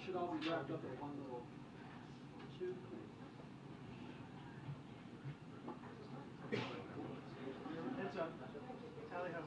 should all be wrapped up in one little tube. Heads up. Tally ho.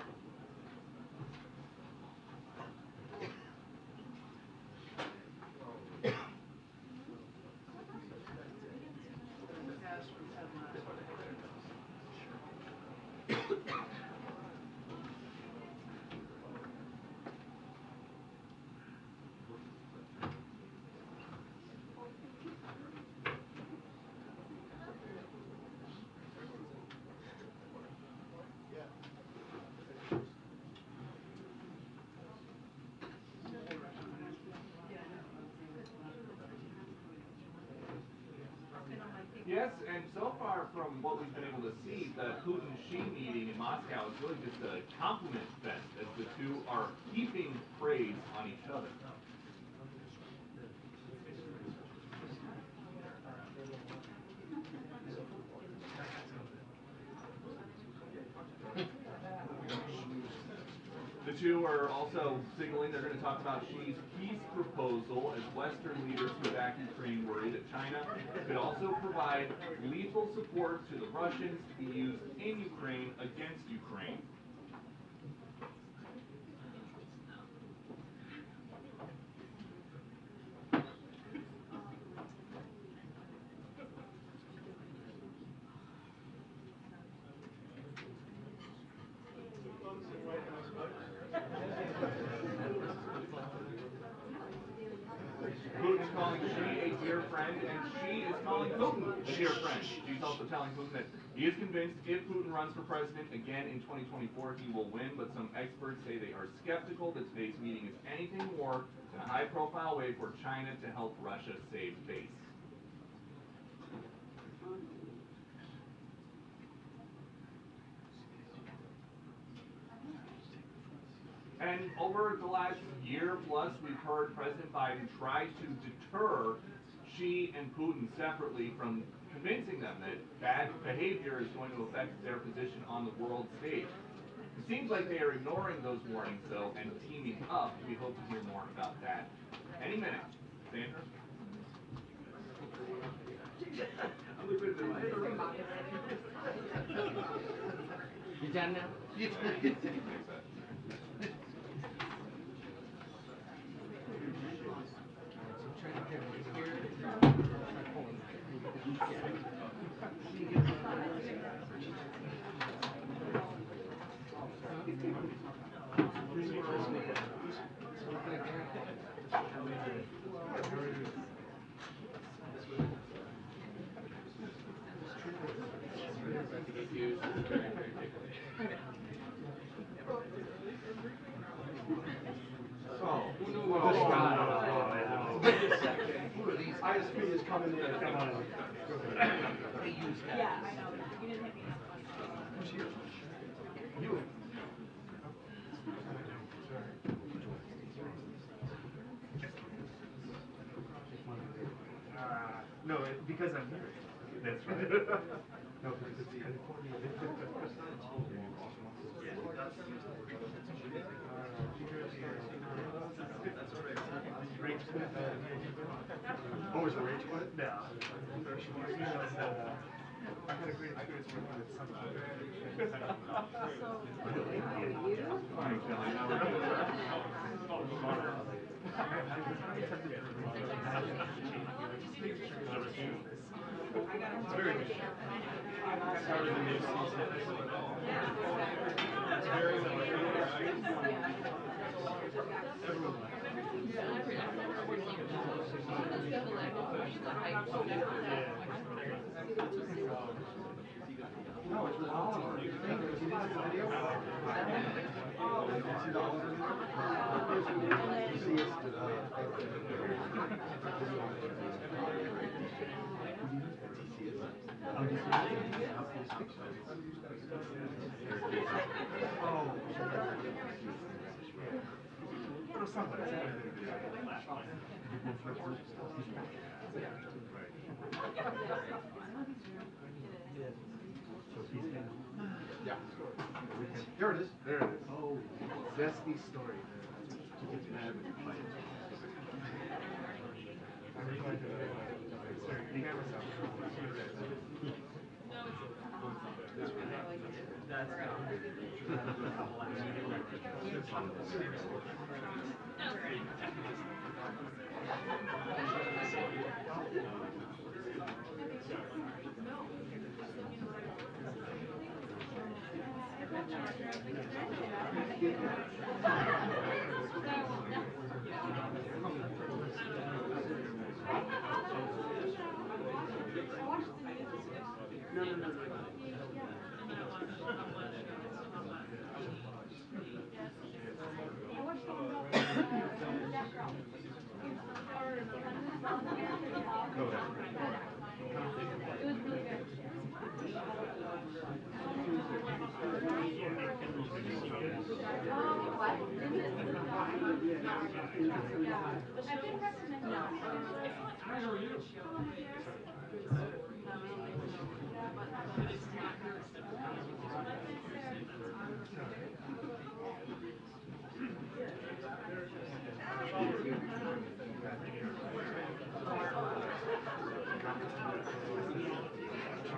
Yes, and so far from what we've been able to see, the Putin-Xi meeting in Moscow is really just a compliment fest as the two are heaping praise on each other. The two are also signaling they're going to talk about Xi's peace proposal as Western leaders who back Ukraine worry that China could also provide lethal support to the Russians to be used in Ukraine against Ukraine. Putin's calling Xi a dear friend, and Xi is calling Putin a dear friend. She's also telling Putin that he is convinced if Putin runs for president again in 2024, he will win, but some experts say they are skeptical that today's meeting is anything more than a high-profile way for China to help Russia save face. And over the last year plus, we've heard President Biden try to deter Xi and Putin separately from convincing them that bad behavior is going to affect their position on the world stage. It seems like they are ignoring those warnings, though, and teaming up. We hope to hear more about that any minute. Sandra? You done now? ISP is coming in. Come on. Yeah, I know. You didn't hit me enough. Who's here? You. No, because I'm here. That's right. No, because it's the Oh, is it Rage Quit? No. I had a great experience working with some Fine, Kelly. How are It's very good. Started the new season. It's very everyone No, it's with Oliver. You didn't see the video? Yeah. There it is. There it is. Oh, that's the story.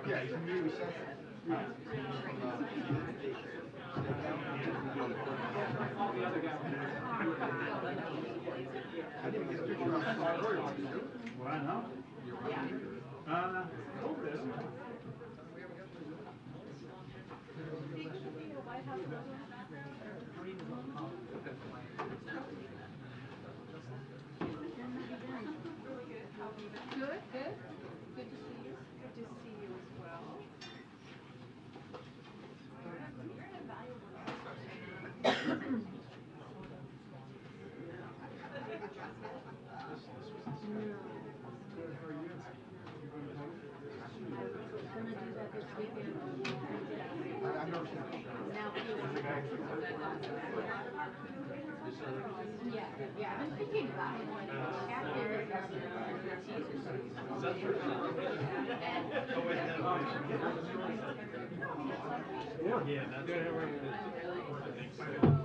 Yeah, you can really set I didn't get a picture of it. Why not? Good, good. Good to see you. Good to see you as well. I've never seen it. Yeah, I've been thinking about it. Like, Yeah, that's good. It's like a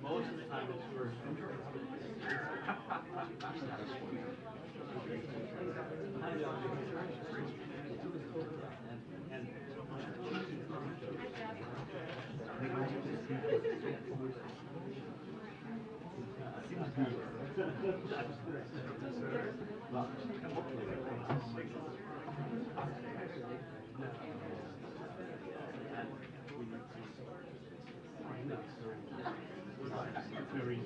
most of the time it's first. Very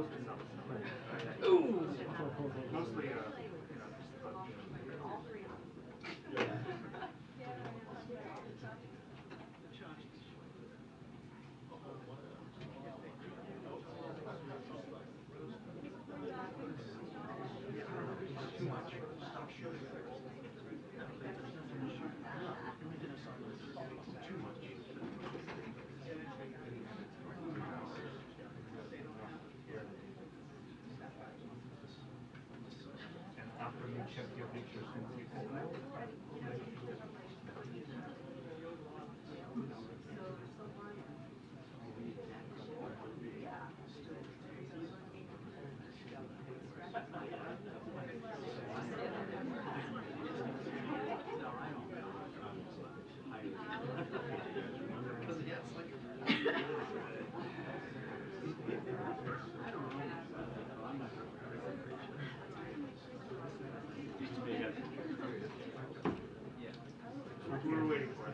mostly check your pictures and see. What we were waiting for.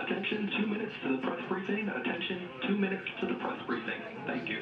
Attention, 2 minutes to the press briefing. Attention, 2 minutes to the press briefing. Thank you.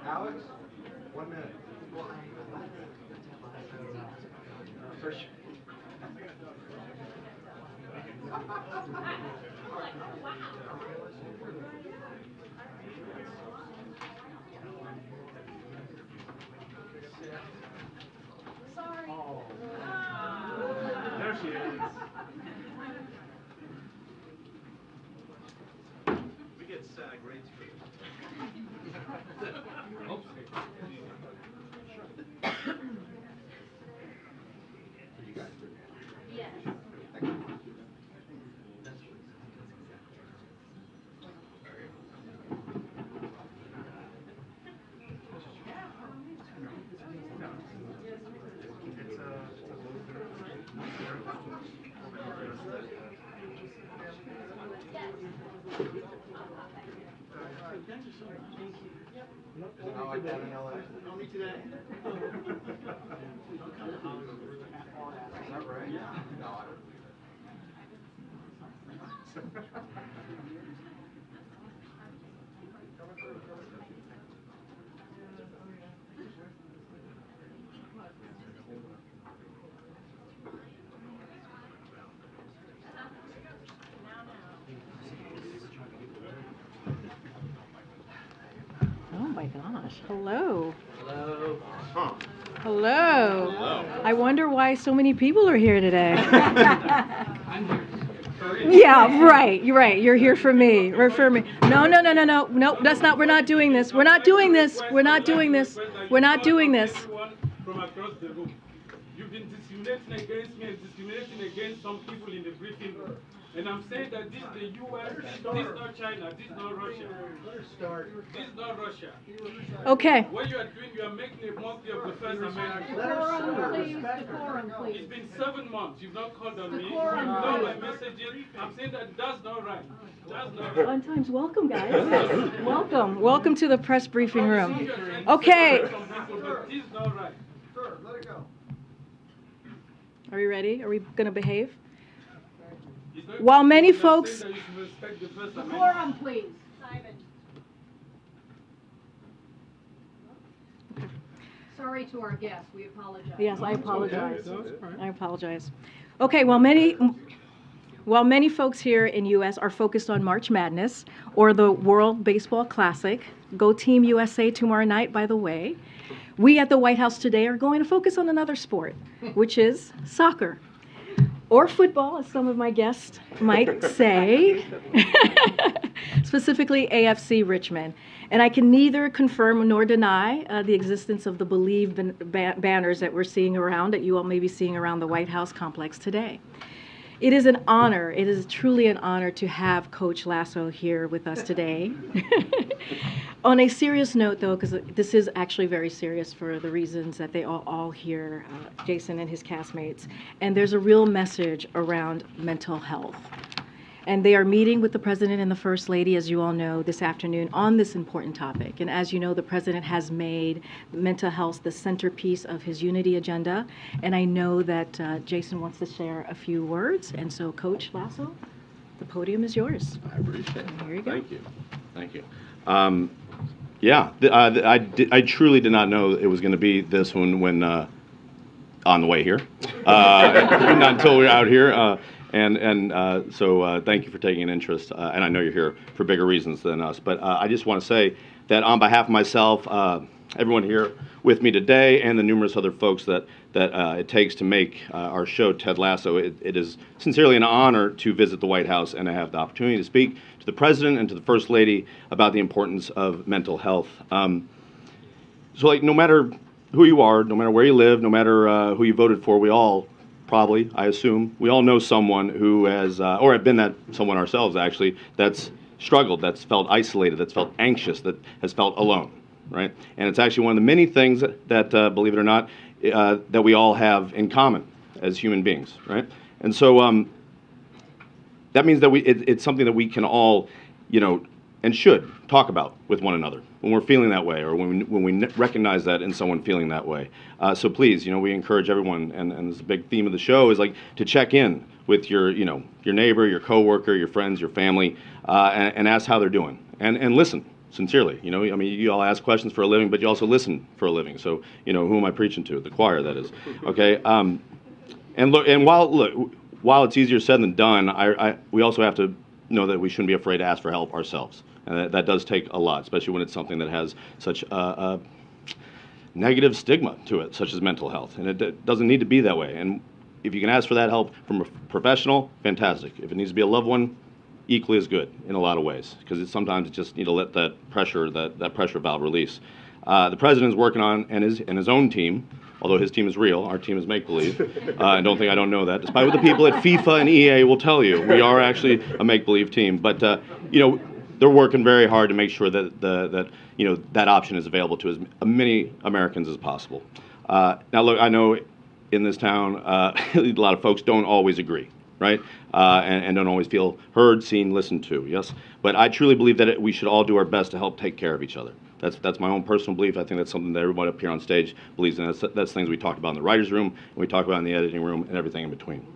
Alex, 1 minute. First. Sorry. There she is. We get SAG rates for this. You guys do. Yes. Thank you. It's Not like that in LA. Only today. Is that right? Yeah. No, I don't. Oh my gosh. Hello. Hello. Hello. I wonder why so many people are here today. I'm here. Yeah, right. You're right. You're here for me. Refer me. No. Nope, that's not. We're not doing this. We're not doing this. We're not doing this. We're not doing this. From across the room. You've been discriminating against me and discriminating against some people in the briefing room. And I'm saying that this is the US, this is not China, this is not Russia. This is not Russia. Okay. What you are doing, you are making a mockery of the First Amendment. Decorum, please. Decorum, please. It's been 7 months. You've not called on me. You've Decorum, not my please. messages. I'm saying that that's not right. That's not right. Fun times. Welcome, guys. Welcome. Welcome to the press briefing room. Okay. Some people, but this is not right. Sir, let it go. Are we ready? Are we going to behave? It's not While many I'm saying folks- that you should respect the First Amendment. Decorum, please. Simon. Sorry to our guests. We apologize. Yes, I apologize. I apologize. Okay, while many folks here in U.S. are focused on March Madness or the World Baseball Classic, go Team USA tomorrow night, by the way, we at the White House today are going to focus on another sport, which is soccer. Or football, as some of my guests might say, specifically AFC Richmond. And I can neither confirm nor deny the existence of the Believe banners that we're seeing around, that you all may be seeing around the White House complex today. It is an honor, it is truly an honor to have Coach Lasso here with us today. On a serious note, though, because this is actually very serious for the reasons that they all hear, Jason and his castmates, and there's a real message around mental health. And they are meeting with the President and the First Lady, as you all know, this afternoon on this important topic. And as you know, the President has made mental health the centerpiece of his unity agenda. And I know that Jason wants to share a few words. And so, Coach Lasso, the podium is yours. I appreciate it. Here you go. Thank you. Thank you. I truly did not know it was going to be this one when on the way here. Not until we were out here. So thank you for taking an interest. And I know you're here for bigger reasons than us. But I just want to say that on behalf of myself, everyone here with me today, and the numerous other folks that it takes to make our show, Ted Lasso, it is sincerely an honor to visit the White House and to have the opportunity to speak to the President and to the First Lady about the importance of mental health. So, like, no matter who you are, no matter where you live, no matter who you voted for, we all probably, I assume, we all know someone who has, or have been that someone ourselves actually, that's struggled, that's felt isolated, that's felt anxious, that has felt alone, right? And it's actually one of the many things that believe it or not, that we all have in common as human beings, right? And so that means that it's something that we can all, and should talk about with one another when we're feeling that way, or when we recognize that in someone feeling that way. So please, we encourage everyone, and this is a big theme of the show, is like to check in with your neighbor, your coworker, your friends, your family, and ask how they're doing, and listen sincerely. You all ask questions for a living, but you also listen for a living. So who am I preaching to? The choir, that is. Okay. And while it's easier said than done, we also have to know that we shouldn't be afraid to ask for help ourselves. And that does take a lot, especially when it's something that has such a negative stigma to it, such as mental health. And it doesn't need to be that way. And if you can ask for that help from a professional, fantastic. If it needs to be a loved one, equally as good in a lot of ways, because sometimes you just need to let that pressure valve release. The President's working on, and his own team, although his team is real, our team is make-believe, and don't think I don't know that, despite what the people at FIFA and EA will tell you. We are actually a make-believe team, but they're working very hard to make sure that that option is available to as many Americans as possible. Now, look, I know in this town, a lot of folks don't always agree, right? And don't always feel heard, seen, listened to, yes? But I truly believe that we should all do our best to help take care of each other. That's my own personal belief. I think that's something that everybody up here on stage believes in. That's things we talked about in the writer's room, and we talk about in the editing room, and everything in between.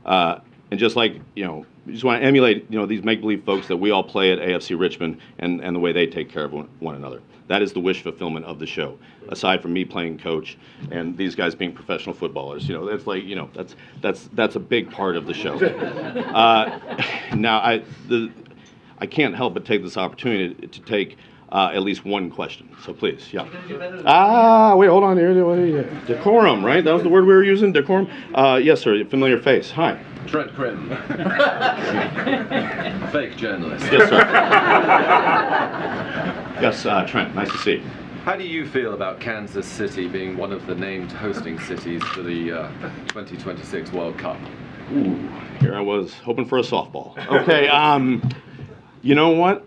And just like, we just want to emulate, these make-believe folks that we all play at AFC Richmond and the way they take care of one another. That is the wish fulfillment of the show, aside from me playing coach and these guys being professional footballers. It's like, that's a big part of the show. Now, I can't help but take this opportunity to take at least one question. So please, yeah. Wait, hold on here. Decorum, right? That was the word we were using, decorum? Yes, sir, familiar face. Hi. Trent Crim. Fake journalist. Yes, sir. Yes, Trent, nice to see you. How do you feel about Kansas City being one of the named hosting cities for the 2026 World Cup? Ooh, here I was hoping for a softball. Okay, you know what?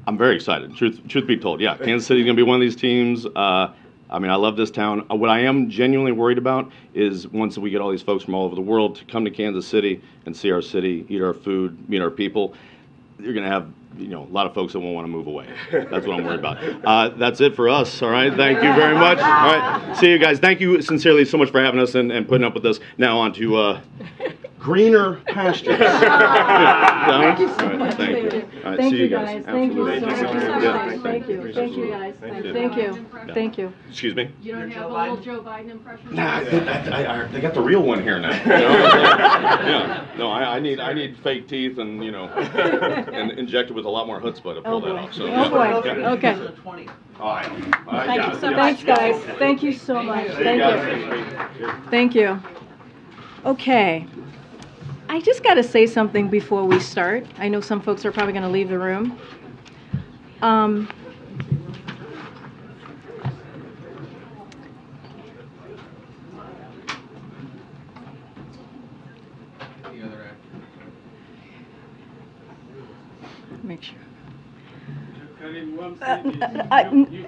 I'm very excited, truth be told. Yeah, Kansas City is going to be one of these teams. I love this town. What I am genuinely worried about is once we get all these folks from all over the world to come to Kansas City and see our city, eat our food, meet our people, you're going to have a lot of folks that won't want to move away. That's what I'm worried about. That's it for us, all right? Thank you very much. All right, see you guys. Thank you sincerely so much for having us and putting up with us. Now on to greener pastures. Thank you so much. Thank you. All right, Thank see you guys. Thank you so much. Yeah. Thank you. Thank you guys. Thank you. Thank you. Excuse me? You don't have a little Joe Biden impression? Nah, they got the real one here now. Yeah. No, I need fake teeth and and injected with a lot more chutzpah to pull that off. So, oh boy. Yeah. Okay. Thank you so much. Thanks, guys. Thank you so much. Thank you. Thank you. Okay. I just got to say something before we start. I know some folks are probably going to leave the room. Karine, one You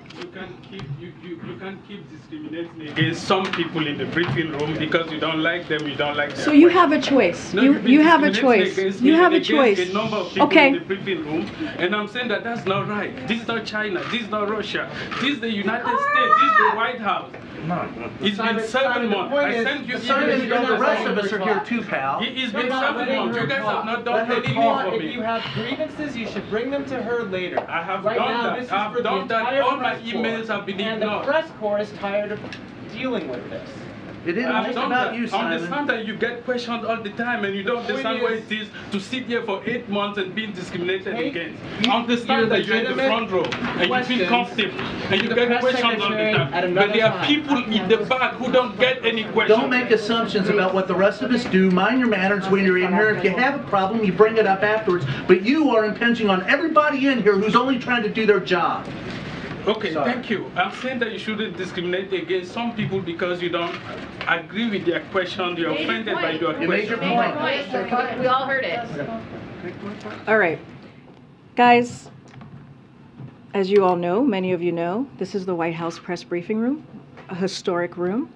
can't keep discriminating against some people in the briefing room because you don't like them, you don't like them. So you have a choice. No, You have a choice. You have a choice. A number of people Okay. in the briefing room, and I'm saying that that's not right. This is not China. This is not Russia. This is the United States. This is the White House. It's been 7 months. I sent you emails. The rest of us are here too, pal. It's been 7 months. You guys have not done anything for me. If you have grievances, you should bring them to her later. I have Right done now, that. this is I've for the done that. entire All my press emails corps. have been And the ignored. press corps is tired of dealing with this. It isn't I've just done about that. you, I Simon. understand that you get questioned all the time and you don't understand what it is to sit here for 8 months and being discriminated Take against. your I understand that you're in the legitimate front row and you feel questions comfortable and to you the get press questioned all the secretary at time. another But there are time. people in the back who don't get any questions. Don't make assumptions about what the rest of us do. Mind your manners when you're in here. If you have a problem, you bring it up afterwards. But you are impinging on everybody in here who's only trying to do their job. Okay, thank you. I'm saying that you shouldn't discriminate against some people because you don't agree with their question, you're offended by your You made your question. point. We all heard it. All right. Guys, as you all know, many of you know, this is the White House press briefing room, a historic room,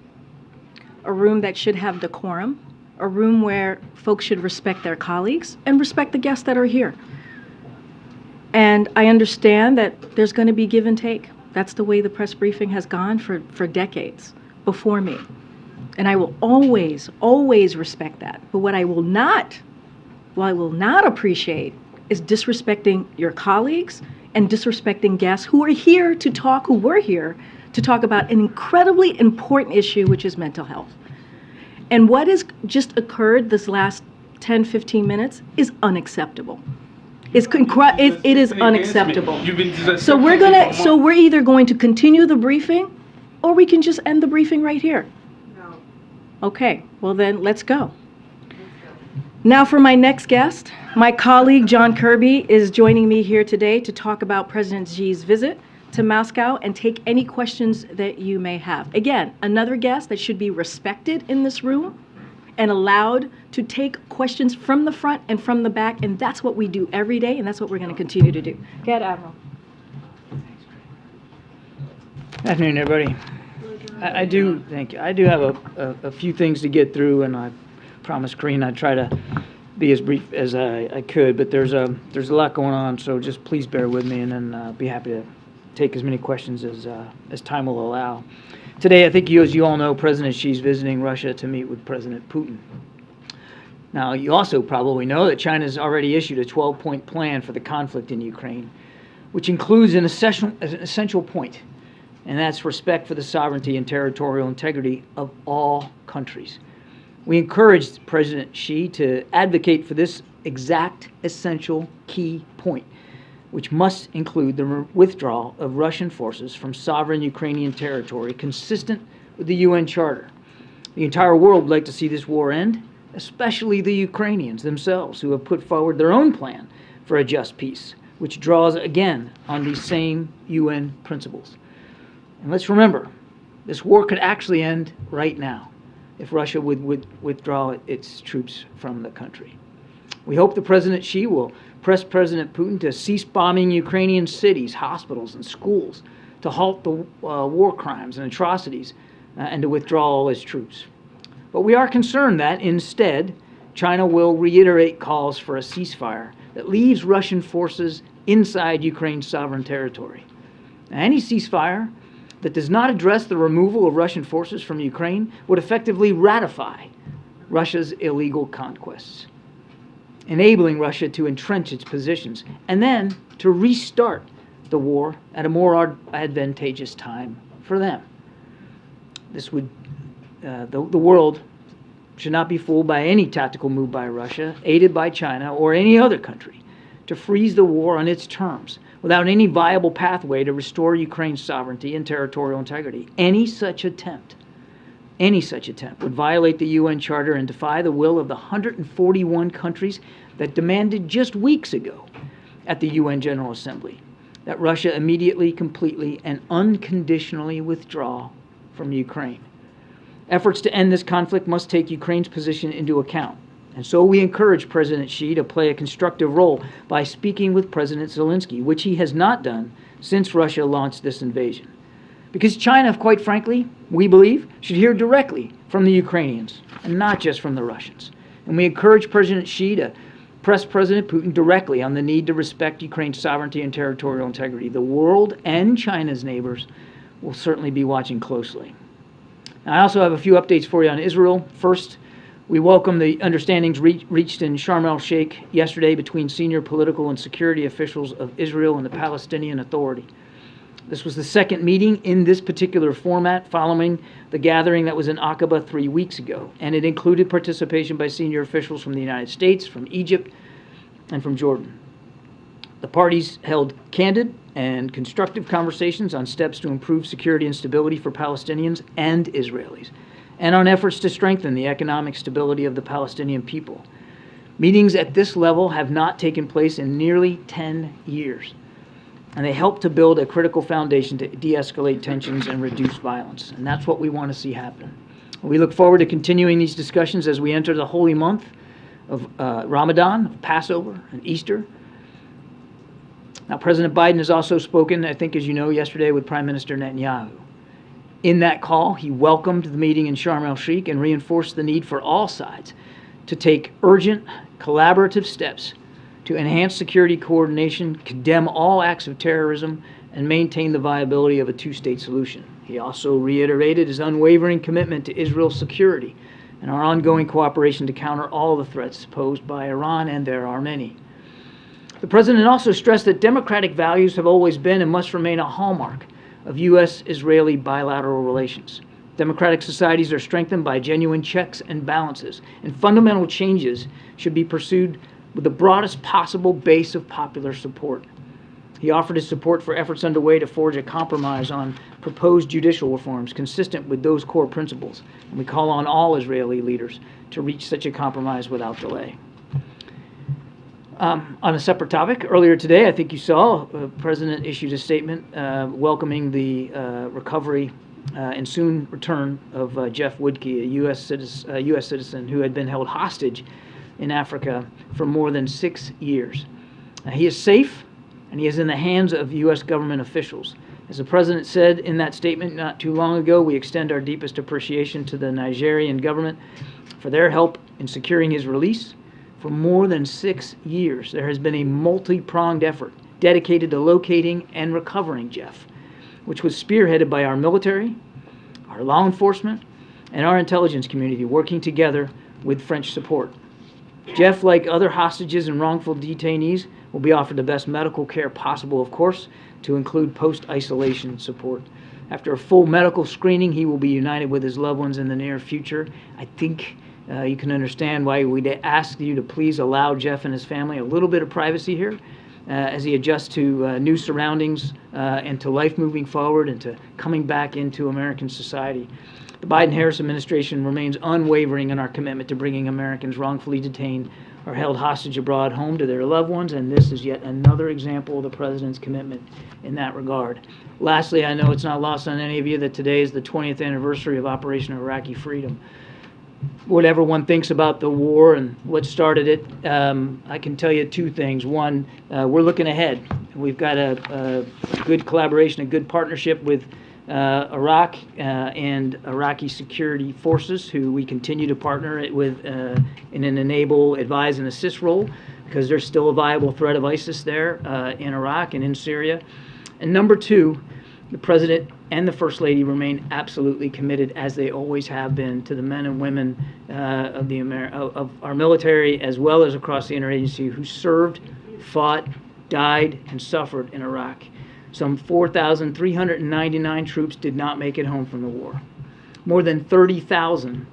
a room that should have decorum, a room where folks should respect their colleagues and respect the guests that are here. And I understand that there's going to be give and take. That's the way the press briefing has gone for decades before me. And I will always, always respect that. But what I will not appreciate is disrespecting your colleagues and disrespecting guests who are here to talk, who were here to talk about an incredibly important issue, which is mental health. And what has just occurred this last 10, 15 minutes is unacceptable. It is unacceptable. So we're either going to continue the briefing or we can just end the briefing right here. No. Okay, well then, let's go. Now for my next guest, my colleague John Kirby is joining me here today to talk about President Xi's visit to Moscow and take any questions that you may have. Again, another guest that should be respected in this room and allowed to take questions from the front and from the back, and that's what we do every day, and that's what we're going to continue to do. Go ahead, Admiral. Good afternoon, everybody. I do have a few things to get through, and I promised Karine I'd try to be as brief as I could, but there's a lot going on, so just please bear with me, and then be happy to take as many questions as time will allow. Today, I think as you all know, President Xi's visiting Russia to meet with President Putin. Now, you also probably know that China's already issued a 12-point plan for the conflict in Ukraine, which includes an essential point, and that's respect for the sovereignty and territorial integrity of all countries. We encouraged President Xi to advocate for this exact essential key point, which must include the withdrawal of Russian forces from sovereign Ukrainian territory consistent with the UN Charter. The entire world would like to see this war end, especially the Ukrainians themselves, who have put forward their own plan for a just peace, which draws again on these same UN principles. And let's remember, this war could actually end right now if Russia would withdraw its troops from the country. We hope that President Xi will press President Putin to cease bombing Ukrainian cities, hospitals, and schools, to halt the war crimes and atrocities, and to withdraw all his troops. But we are concerned that, instead, China will reiterate calls for a ceasefire that leaves Russian forces inside Ukraine's sovereign territory. Now, any ceasefire that does not address the removal of Russian forces from Ukraine would effectively ratify Russia's illegal conquests, enabling Russia to entrench its positions and then to restart the war at a more advantageous time for them. This would, the world should not be fooled by any tactical move by Russia, aided by China or any other country, to freeze the war on its terms without any viable pathway to restore Ukraine's sovereignty and territorial integrity. Any such attempt would violate the UN Charter and defy the will of the 141 countries that demanded just weeks ago at the UN General Assembly that Russia immediately, completely, and unconditionally withdraw from Ukraine. Efforts to end this conflict must take Ukraine's position into account. And so we encourage President Xi to play a constructive role by speaking with President Zelensky, which he has not done since Russia launched this invasion. Because China, quite frankly, we believe, should hear directly from the Ukrainians and not just from the Russians. And we encourage President Xi to press President Putin directly on the need to respect Ukraine's sovereignty and territorial integrity. The world and China's neighbors will certainly be watching closely. Now, I also have a few updates for you on Israel. First, we welcome the understandings reached in Sharm el-Sheikh yesterday between senior political and security officials of Israel and the Palestinian Authority. This was the second meeting in this particular format following the gathering that was in Ateba 3 weeks ago, and it included participation by senior officials from the United States, from Egypt, and from Jordan. The parties held candid and constructive conversations on steps to improve security and stability for Palestinians and Israelis, and on efforts to strengthen the economic stability of the Palestinian people. Meetings at this level have not taken place in nearly 10 years. And they help to build a critical foundation to de-escalate tensions and reduce violence. And that's what we want to see happen. We look forward to continuing these discussions as we enter the holy month of Ramadan, of Passover, and Easter. Now, President Biden has also spoken, I think, as you know, yesterday with Prime Minister Netanyahu. In that call, he welcomed the meeting in Sharm el-Sheikh and reinforced the need for all sides to take urgent, collaborative steps to enhance security coordination, condemn all acts of terrorism, and maintain the viability of a two-state solution. He also reiterated his unwavering commitment to Israel's security and our ongoing cooperation to counter all the threats posed by Iran, and there are many. The President also stressed that democratic values have always been and must remain a hallmark of U.S.-Israeli bilateral relations. Democratic societies are strengthened by genuine checks and balances, and fundamental changes should be pursued with the broadest possible base of popular support. He offered his support for efforts underway to forge a compromise on proposed judicial reforms consistent with those core principles, and we call on all Israeli leaders to reach such a compromise without delay. On a separate topic, earlier today, I think you saw, the President issued a statement welcoming the recovery and soon return of Jeff Woodkey, a U.S. citizen who had been held hostage in Africa for more than 6 years. He is safe, and he is in the hands of U.S. government officials. As the President said in that statement not too long ago, we extend our deepest appreciation to the Nigerian government for their help in securing his release. For more than 6 years, there has been a multi-pronged effort dedicated to locating and recovering Jeff, which was spearheaded by our military, our law enforcement, and our intelligence community working together with French support. Jeff, like other hostages and wrongful detainees, will be offered the best medical care possible, of course, to include post-isolation support. After a full medical screening, he will be united with his loved ones in the near future. I think you can understand why we'd ask you to please allow Jeff and his family a little bit of privacy here as he adjusts to new surroundings and to life moving forward and to coming back into American society. The Biden-Harris administration remains unwavering in our commitment to bringing Americans wrongfully detained or held hostage abroad home to their loved ones, and this is yet another example of the President's commitment in that regard. Lastly, I know it's not lost on any of you that today is the 20th anniversary of Operation Iraqi Freedom. Whatever one thinks about the war and what started it, I can tell you two things. One, we're looking ahead. We've got a good collaboration, a good partnership with Iraq and Iraqi security forces, who we continue to partner with in an enable, advise, and assist role, because there's still a viable threat of ISIS there in Iraq and in Syria. And number two, the President and the First Lady remain absolutely committed, as they always have been, to the men and women of our military, as well as across the interagency, who served, fought, died, and suffered in Iraq. Some 4,399 troops did not make it home from the war. More than 30,000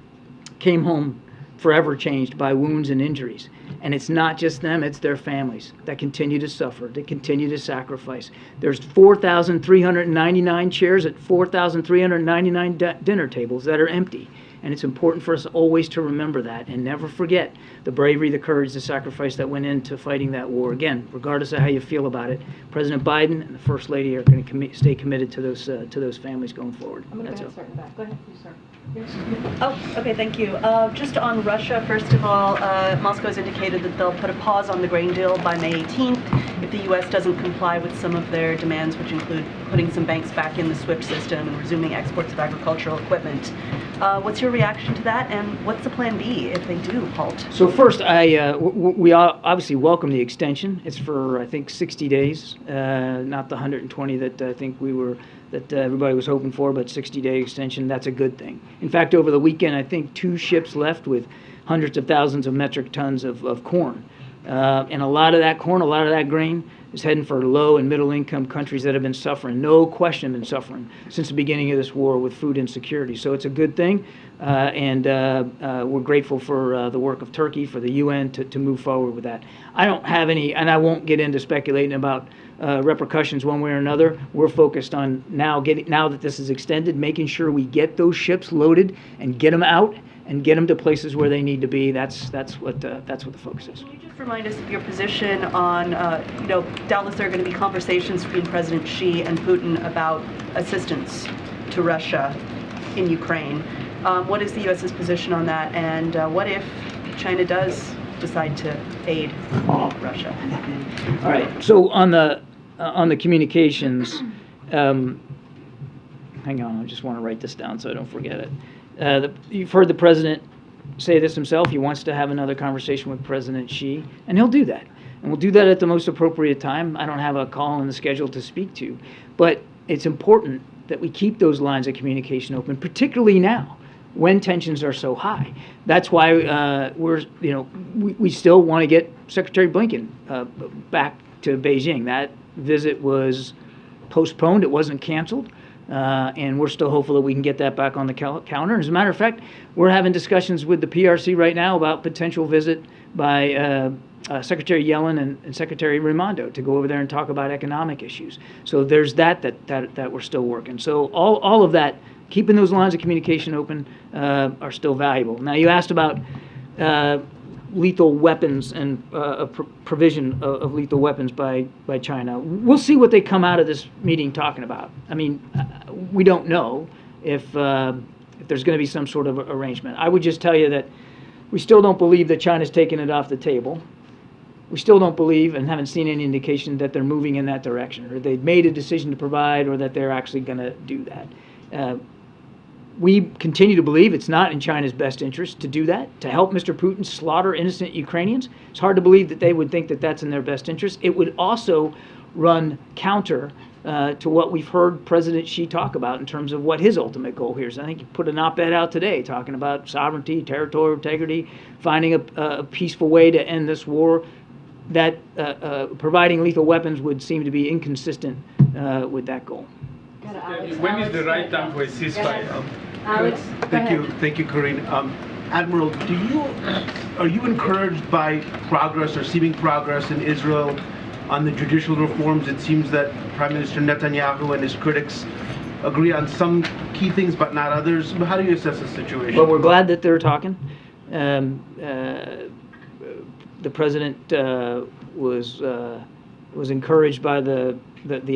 came home forever changed by wounds and injuries. And it's not just them, it's their families that continue to suffer, that continue to sacrifice. There's 4,399 chairs at 4,399 dinner tables that are empty. And it's important for us always to remember that and never forget the bravery, the courage, the sacrifice that went into fighting that war. Again, regardless of how you feel about it, President Biden and the First Lady are going to stay committed to those families going forward. I'm going to go ahead and start in the back. Go ahead, you start. Oh, okay, thank you. Just on Russia, first of all, Moscow has indicated that they'll put a pause on the grain deal by May 18th if the the U.S. doesn't comply with some of their demands, which include putting some banks back in the SWIFT system and resuming exports of agricultural equipment. What's your reaction to that, and what's the plan B if they do halt? So first, we obviously welcome the extension. It's for, I think, 60 days, not the 120 that I think that everybody was hoping for, but 60-day extension. That's a good thing. In fact, over the weekend, I think 2 ships left with hundreds of thousands of metric tons of corn. And a lot of that corn, a lot of that grain is heading for low and middle income countries that have been suffering, no question been suffering since the beginning of this war with food insecurity. So it's a good thing, and we're grateful for the work of Turkey, for the UN to move forward with that. I don't have any, and I won't get into speculating about repercussions one way or another. We're focused on now that this is extended, making sure we get those ships loaded and get them out and get them to places where they need to be. That's what the focus is. Can you just remind us of your position on, doubtless there are going to be conversations between President Xi and Putin about assistance to Russia in Ukraine. What is the U.S.'s position on that, and what if China does decide to aid Russia? All right. So on the communications, hang on. I just want to write this down so I don't forget it. You've heard the president say this himself. He wants to have another conversation with President Xi, and he'll do that. And we'll do that at the most appropriate time. I don't have a call in the schedule to speak to, but it's important that we keep those lines of communication open, particularly now when tensions are so high. That's why we still want to get Secretary Blinken back to Beijing. That visit was postponed. It wasn't canceled. And we're still hopeful that we can get that back on the calendar. As a matter of fact, we're having discussions with the PRC right now about potential visit by Secretary Yellen and Secretary Raimondo to go over there and talk about economic issues. So there's that we're still working. So all of that, keeping those lines of communication open, are still valuable. Now, you asked about lethal weapons and provision of lethal weapons by China. We'll see what they come out of this meeting talking about. I mean, we don't know if there's going to be some sort of arrangement. I would just tell you that we still don't believe that China's taken it off the table. We still don't believe and haven't seen any indication that they're moving in that direction, or they've made a decision to provide, or that they're actually going to do that. We continue to believe it's not in China's best interest to do that, to help Mr. Putin slaughter innocent Ukrainians. It's hard to believe that they would think that that's in their best interest. It would also run counter to what we've heard President Xi talk about in terms of what his ultimate goal here is. I think he put an op-ed out today talking about sovereignty, territorial integrity, finding a peaceful way to end this war. That providing lethal weapons would seem to be inconsistent with that goal. When is the right time for a ceasefire? Alex, Thank you, Karine. Admiral, are you encouraged by progress or seeming progress in Israel on the judicial reforms? It seems that Prime Minister Netanyahu and his critics agree on some key things, but not others. How do you assess the situation? Well, we're glad that they're talking. The president was encouraged by the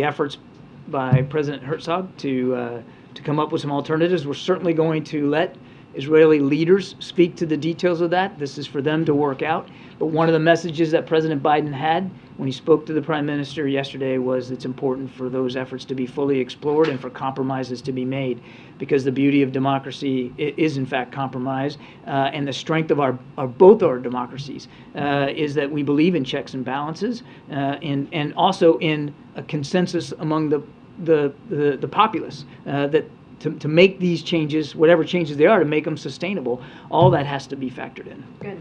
efforts by President Herzog to come up with some alternatives. We're certainly going to let Israeli leaders speak to the details of that. This is for them to work out. But one of the messages that President Biden had when he spoke to the Prime Minister yesterday was it's important for those efforts to be fully explored and for compromises to be made, because the beauty of democracy is in fact compromise, and the strength of both our democracies is that we believe in checks and balances, and also in a consensus among the populace that to make these changes, whatever changes they are, to make them sustainable, all that has to be factored in. Good.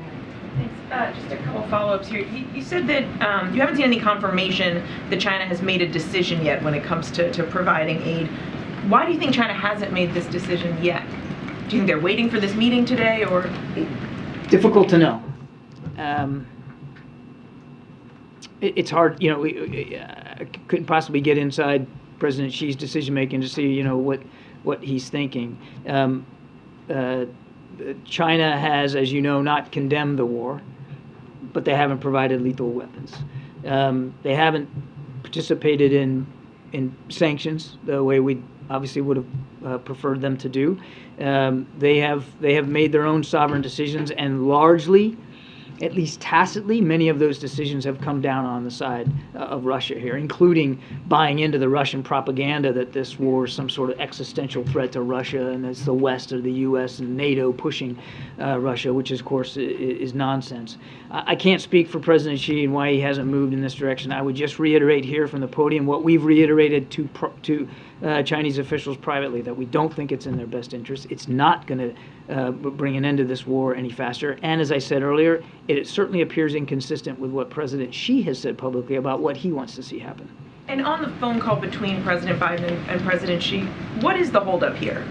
Thanks. Just a couple follow-ups here. You said that you haven't seen any confirmation that China has made a decision yet when it comes to providing aid. Why do you think China hasn't made this decision yet? Do you think they're waiting for this meeting today, or? Difficult to know. It's hard, I couldn't possibly get inside President Xi's decision-making to see, what he's thinking. China has, as you know, not condemned the war, but they haven't provided lethal weapons. They haven't participated in sanctions the way we obviously would have preferred them to do. They have made their own sovereign decisions, and largely at least tacitly, many of those decisions have come down on the side of Russia here, including buying into the Russian propaganda that this war is some sort of existential threat to Russia and it's the West or the U.S. and NATO pushing Russia, which of course is nonsense. I can't speak for President Xi and why he hasn't moved in this direction. I would just reiterate here from the podium what we've reiterated to Chinese officials privately, that we don't think it's in their best interest. It's not going to bring an end to this war any faster. And as I said earlier, it certainly appears inconsistent with what President Xi has said publicly about what he wants to see happen. And on the phone call between President Biden and President Xi, what is the holdup here?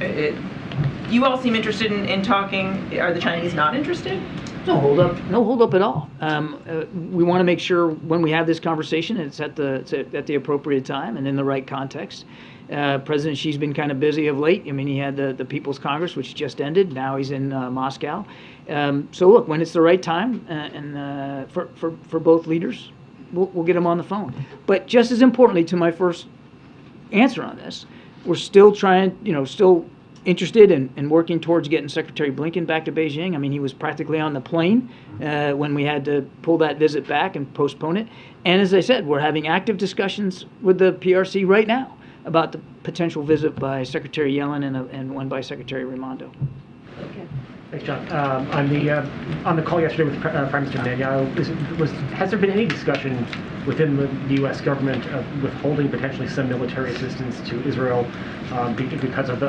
You all seem interested in talking. Are the Chinese not interested? No holdup at all. We want to make sure when we have this conversation, it's at the appropriate time and in the right context. President Xi's been kind of busy of late. I mean, he had the People's Congress, which just ended. Now he's in Moscow. So look, when it's the right time, and for both leaders, we'll get them on the phone. But just as importantly, to my first answer on this, we're still still interested in working towards getting Secretary Blinken back to Beijing. I mean, he was practically on the plane when we had to pull that visit back and postpone it. And as I said, we're having active discussions with the PRC right now about the potential visit by Secretary Yellen and one by Secretary Raimondo. Thanks, John. On the call yesterday with Prime Minister Netanyahu, has there been any discussion within the U.S. government of withholding potentially some military assistance to Israel because of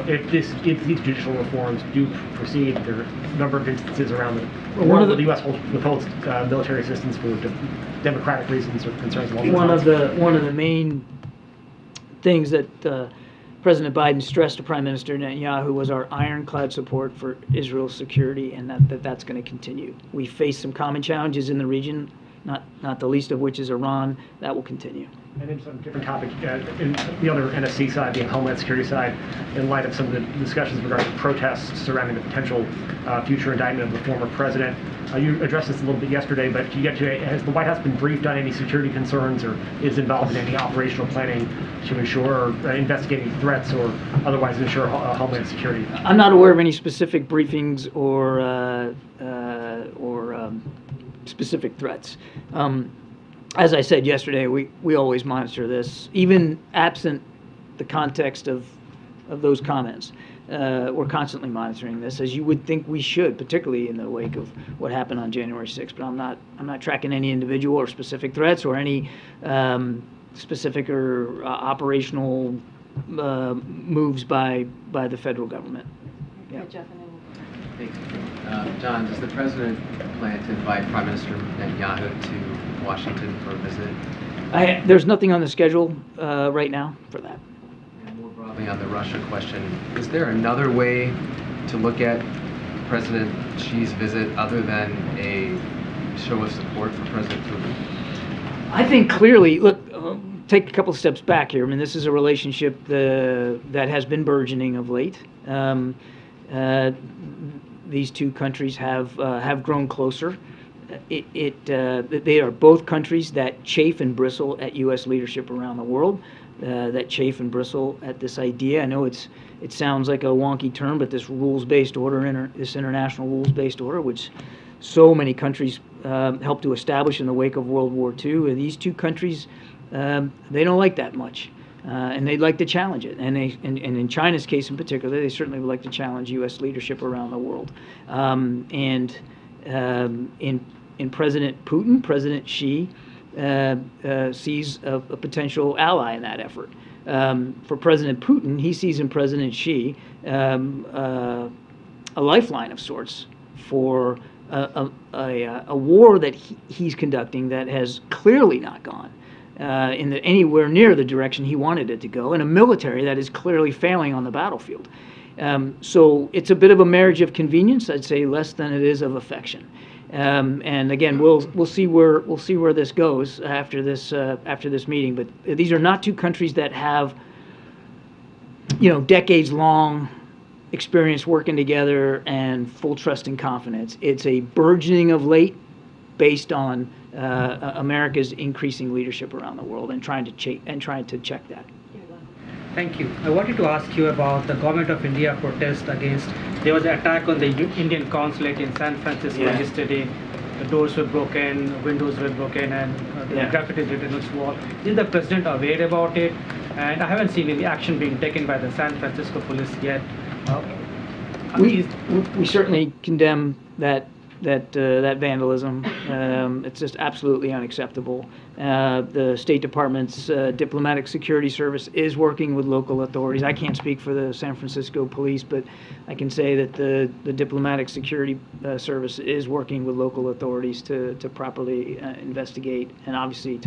if these judicial reforms do proceed? There are a number of instances around the world where the U.S. withholds military assistance for democratic reasons or concerns along those lines. One of the main things that President Biden stressed to Prime Minister Netanyahu was our ironclad support for Israel's security, and that's going to continue. We face some common challenges in the region, not the least of which is Iran. That will continue. And then some different topic, in the other NSC side, the Homeland Security side, in light of some of the discussions regarding protests surrounding the potential future indictment of the former president. You addressed this a little bit yesterday, but has the White House been briefed on any security concerns or is involved in any operational planning to ensure investigating threats or otherwise ensure Homeland Security? I'm not aware of any specific briefings or specific threats. As I said yesterday, we always monitor this, even absent the context of those comments. We're constantly monitoring this, as you would think we should, particularly in the wake of what happened on January 6th. But I'm not tracking any individual or specific threats or any specific or operational moves by the federal government. Yeah. Thank you. John, does the president plan to invite Prime Minister Netanyahu to Washington for a visit? There's nothing on the schedule right now for that. And more broadly on the Russia question, is there another way to look at President Xi's visit other than a show of support for President Putin? I think clearly, look, take a couple of steps back here. I mean, this is a relationship that has been burgeoning of late. These two countries have grown closer. They are both countries that chafe and bristle at U.S. leadership around the world, that chafe and bristle at this idea. I know it sounds like a wonky term, but this rules-based order, this international rules-based order, which so many countries helped to establish in the wake of World War II, these two countries, they don't like that much. And they'd like to challenge it. And in China's case in particular, they certainly would like to challenge U.S. leadership around the world. In President Putin, President Xi sees a potential ally in that effort. For President Putin, he sees in President Xi a lifeline of sorts for a war that he's conducting that has clearly not gone anywhere near the direction he wanted it to go, and a military that is clearly failing on the battlefield. So it's a bit of a marriage of convenience, I'd say, less than it is of affection. And again, we'll see where this goes after this meeting. But these are not two countries that have, decades-long experience working together and full trust and confidence. It's a burgeoning of late, based on America's increasing leadership around the world and trying to check that. Thank you. I wanted to ask you about the Government of India protest against, there was an attack on the Indian consulate in San Francisco yesterday. the doors were broken, windows were broken, and the graffiti is written on the wall. Is the president aware about it? And I haven't seen any action being taken by the San Francisco police yet. We certainly condemn that vandalism. It's just absolutely unacceptable. The State Department's Diplomatic Security Service is working with local authorities. I can't speak for the San Francisco police, but I can say that the Diplomatic Security Service is working with local authorities to properly investigate, and obviously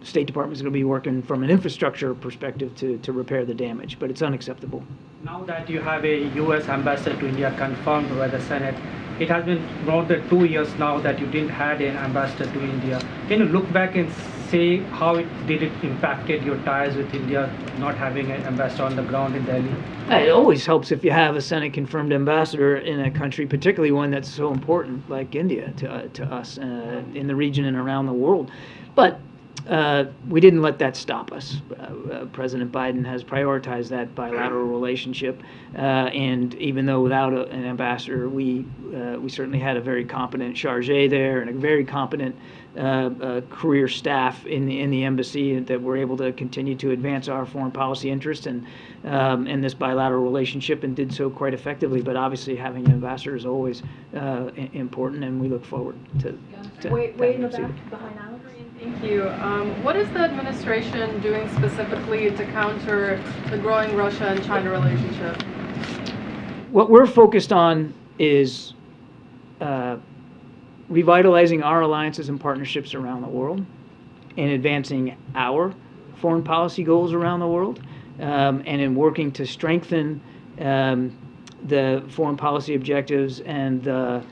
State Department is going to be working from an infrastructure perspective to repair the damage, but it's unacceptable. Now that you have a U.S. ambassador to India confirmed by the Senate, it has been more than 2 years now that you didn't have an ambassador to India. Can you look back and say how did it impacted your ties with India, not having an ambassador on the ground in Delhi? It always helps if you have a Senate-confirmed ambassador in a country, particularly one that's so important like India to us in the region and around the world. But we didn't let that stop us. President Biden has prioritized that bilateral relationship, and even though without an ambassador, we certainly had a very competent charge there and a very competent career staff in the embassy that were able to continue to advance our foreign policy interests and this bilateral relationship, and did so quite effectively. But obviously, having an ambassador is always important, and we look forward to Wait in the back behind Alex. Thank you. What is the administration doing specifically to counter the growing Russia and China relationship? What we're focused on is revitalizing our alliances and partnerships around the world and advancing our foreign policy goals around the world, and in working to strengthen the foreign policy objectives and the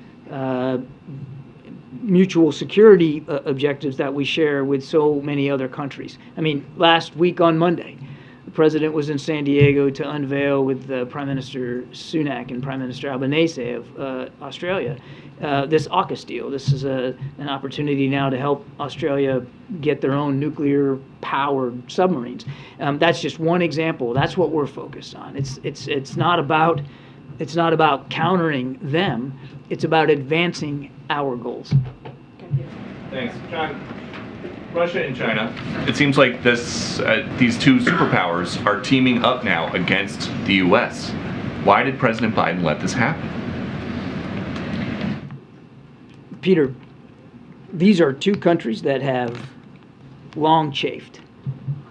mutual security objectives that we share with so many other countries. I mean, last week on Monday, the president was in San Diego to unveil with Prime Minister Sunak and Prime Minister Albanese of Australia this AUKUS deal. This is an opportunity now to help Australia get their own nuclear-powered submarines. That's just one example. That's what we're focused on. It's not about countering them. It's about advancing our goals. Thanks. John, Russia and China, it seems like these two superpowers are teaming up now against the U.S. Why did President Biden let this happen? Peter, these are two countries that have long chafed,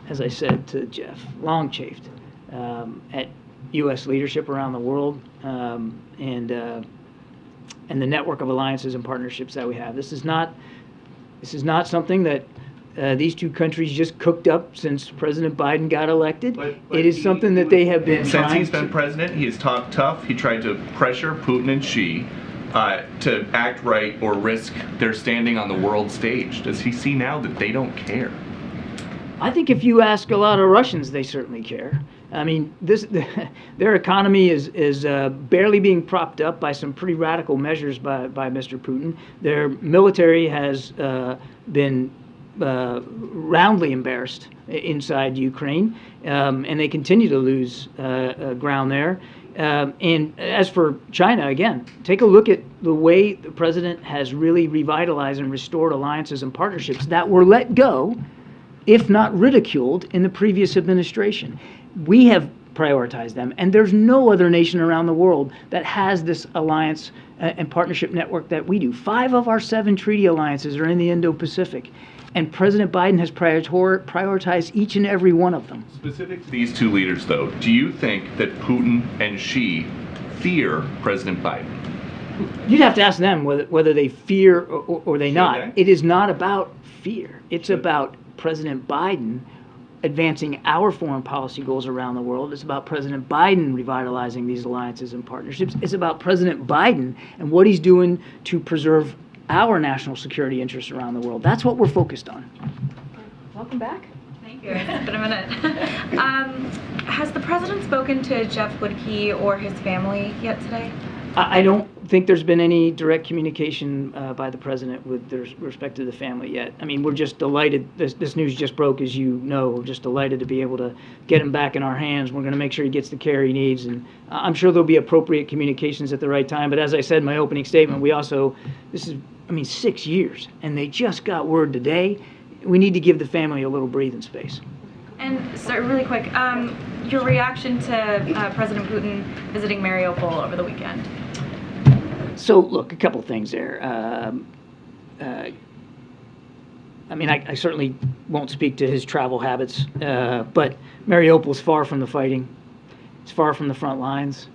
as I said to Jeff, long chafed at U.S. leadership around the world, and the network of alliances and partnerships that we have. This is not something that these two countries just cooked up since President Biden got elected. But it is something that they have been since he's been president. He has talked tough. He tried to pressure Putin and Xi to act right or risk their standing on the world stage. Does he see now that they don't care? I think if you ask a lot of Russians, they certainly care. I mean, their economy is barely being propped up by some pretty radical measures by Mr. Putin. Their military has been roundly embarrassed inside Ukraine, and they continue to lose ground there. And as for China, again, take a look at the way the president has really revitalized and restored alliances and partnerships that were let go, if not ridiculed, in the previous administration. We have prioritized them, and there's no other nation around the world that has this alliance and partnership network that we do. 5 of our 7 treaty alliances are in the Indo-Pacific, and President Biden has prioritized each and every one of them. Specific to these two leaders, though, do you think that Putin and Xi fear President Biden? You'd have to ask them whether they fear or they not. It is not about fear. It's about President Biden advancing our foreign policy goals around the world. It's about President Biden revitalizing these alliances and partnerships. It's about President Biden and what he's doing to preserve our national security interests around the world. That's what we're focused on. Welcome back. Thank you. It's been a minute. Has the president spoken to Jeff Woodkey or his family yet today? I don't think there's been any direct communication by the president with respect to the family yet. I mean, we're just delighted. This news just broke, as you know. We're just delighted to be able to get him back in our hands. We're going to make sure he gets the care he needs, and I'm sure there'll be appropriate communications at the right time. But as I said in my opening statement, this is, 6 years, and they just got word today. We need to give the family a little breathing space. And sir, really quick, your reaction to President Putin visiting Mariupol over the weekend? So, look, a couple things there. I certainly won't speak to his travel habits, but Mariupol is far from the fighting. It's far from the front lines.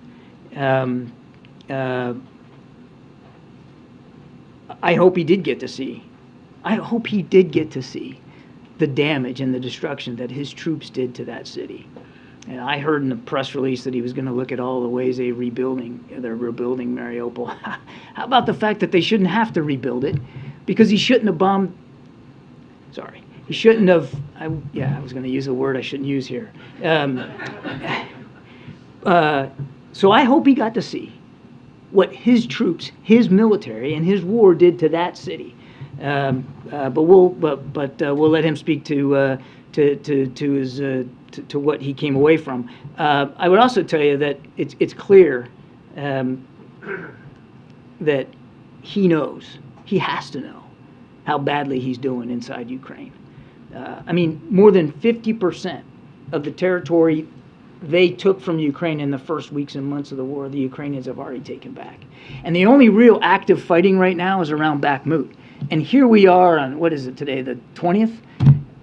I hope he did get to see the damage and the destruction that his troops did to that city. And I heard in the press release that he was going to look at all the ways they're rebuilding Mariupol. How about the fact that they shouldn't have to rebuild it? Because he shouldn't have bombed. Sorry. He shouldn't have. I was going to use a word I shouldn't use here. So I hope he got to see what his troops, his military, and his war did to that city. But we'll let him speak to what he came away from. I would also tell you that it's clear that he knows, he has to know how badly he's doing inside Ukraine. More than 50% of the territory they took from Ukraine in the first weeks and months of the war, the Ukrainians have already taken back. And the only real active fighting right now is around Bakhmut. And here we are on, what is it today, the 20th?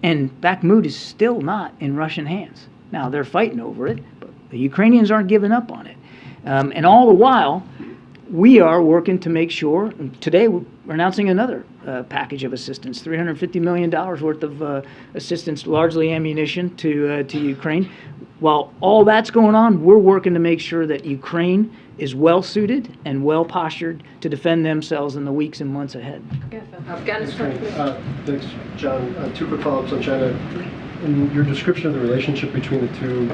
And Bakhmut is still not in Russian hands. Now, they're fighting over it, but the Ukrainians aren't giving up on it. And all the while, we are working to make sure, today we're announcing another package of assistance, $350 million worth of assistance, largely ammunition to Ukraine. While all that's going on, we're working to make sure that Ukraine is well-suited and well-postured to defend themselves in the weeks and months ahead. Afghanistan. Thanks, John. Two quick follow-ups on China. In your description of the relationship between the two,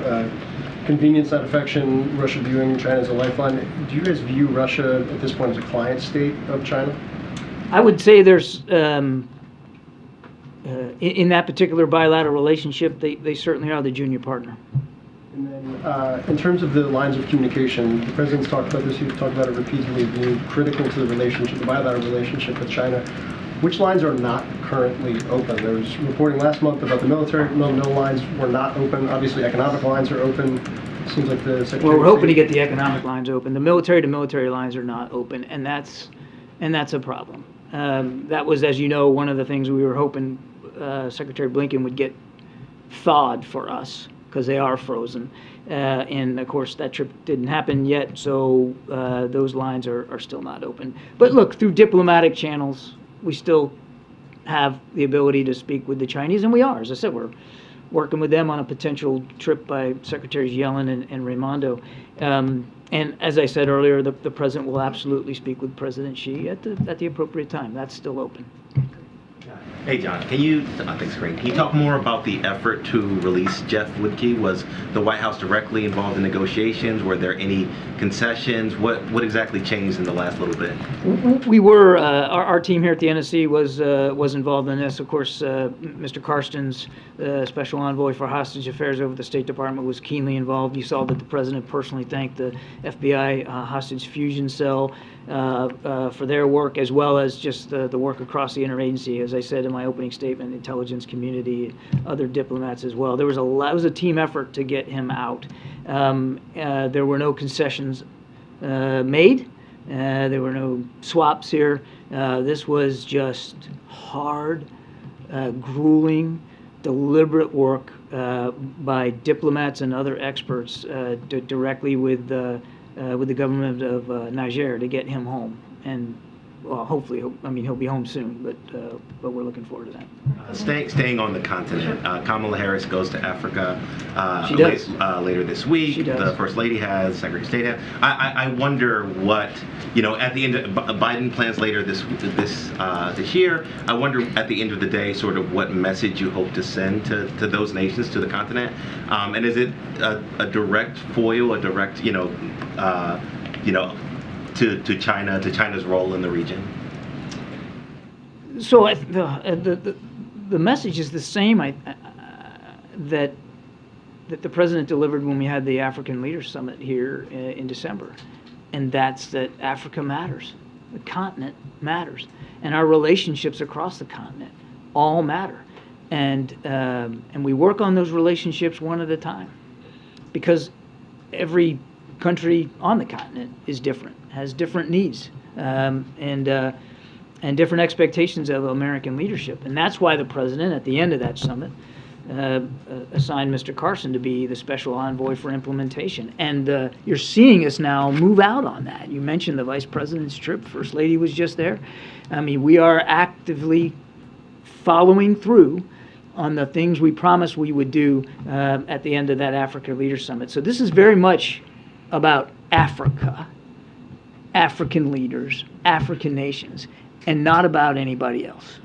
convenience, not affection, Russia viewing China as a lifeline, do you guys view Russia at this point as a client state of China? I would say there's, in that particular bilateral relationship, they certainly are the junior partner. And then, in terms of the lines of communication, the president's talked about this, you've talked about it repeatedly, being critical to the relationship, the bilateral relationship with China. Which lines are not currently open? There was reporting last month about the military. No lines were not open. Obviously, economic lines are open. Seems like the Secretary Well, we're hoping to get the economic lines open. The military-to-military lines are not open, and that's a problem. That was, as you know, one of the things we were hoping Secretary Blinken would get thawed for us, because they are frozen. And of course, that trip didn't happen yet, so those lines are still not open. But look, through diplomatic channels, we still have the ability to speak with the Chinese, and we are. As I said, we're working with them on a potential trip by Secretaries Yellen and Raimondo. And as I said earlier, the president will absolutely speak with President Xi at the appropriate time. That's still open. Hey, John, can you talk more about the effort to release Jeff Woodkey? Was the White House directly involved in negotiations? Were there any concessions? What exactly changed in the last little bit? We were, our team here at the NSC was involved in this. Of course, Mr. Karsten's special envoy for hostage affairs over the State Department was keenly involved. You saw that the president personally thanked the FBI hostage fusion cell for their work, as well as just the work across the interagency. As I said in my opening statement, intelligence community, other diplomats as well. It was a team effort to get him out. There were no concessions made. There were no swaps here. This was just hard, grueling, deliberate work by diplomats and other experts directly with the government of Niger to get him home. And well, hopefully, he'll be home soon, but we're looking forward to that. Staying on the continent, Kamala Harris goes to Africa She does. Later this week. She does. The First Lady has, Secretary of State has. I wonder what, at the end of Biden plans later this year. I wonder at the end of the day, sort of what message you hope to send to those nations, to the continent, and is it a direct foil, a direct, to China, to China's role in the region? So the message is the same that the president delivered when we had the African Leaders Summit here in December, and that's that Africa matters, the continent matters, and our relationships across the continent all matter, and we work on those relationships one at a time, because every country on the continent is different, has different needs, and different expectations of American leadership. And that's why the president, at the end of that summit, assigned Mr. Carson to be the special envoy for implementation. And you're seeing us now move out on that. You mentioned the vice president's trip. First lady was just there. I mean, we are actively following through on the things we promised we would do at the end of that Africa Leaders Summit. So this is very much about Africa, African leaders, African nations, and not about anybody else.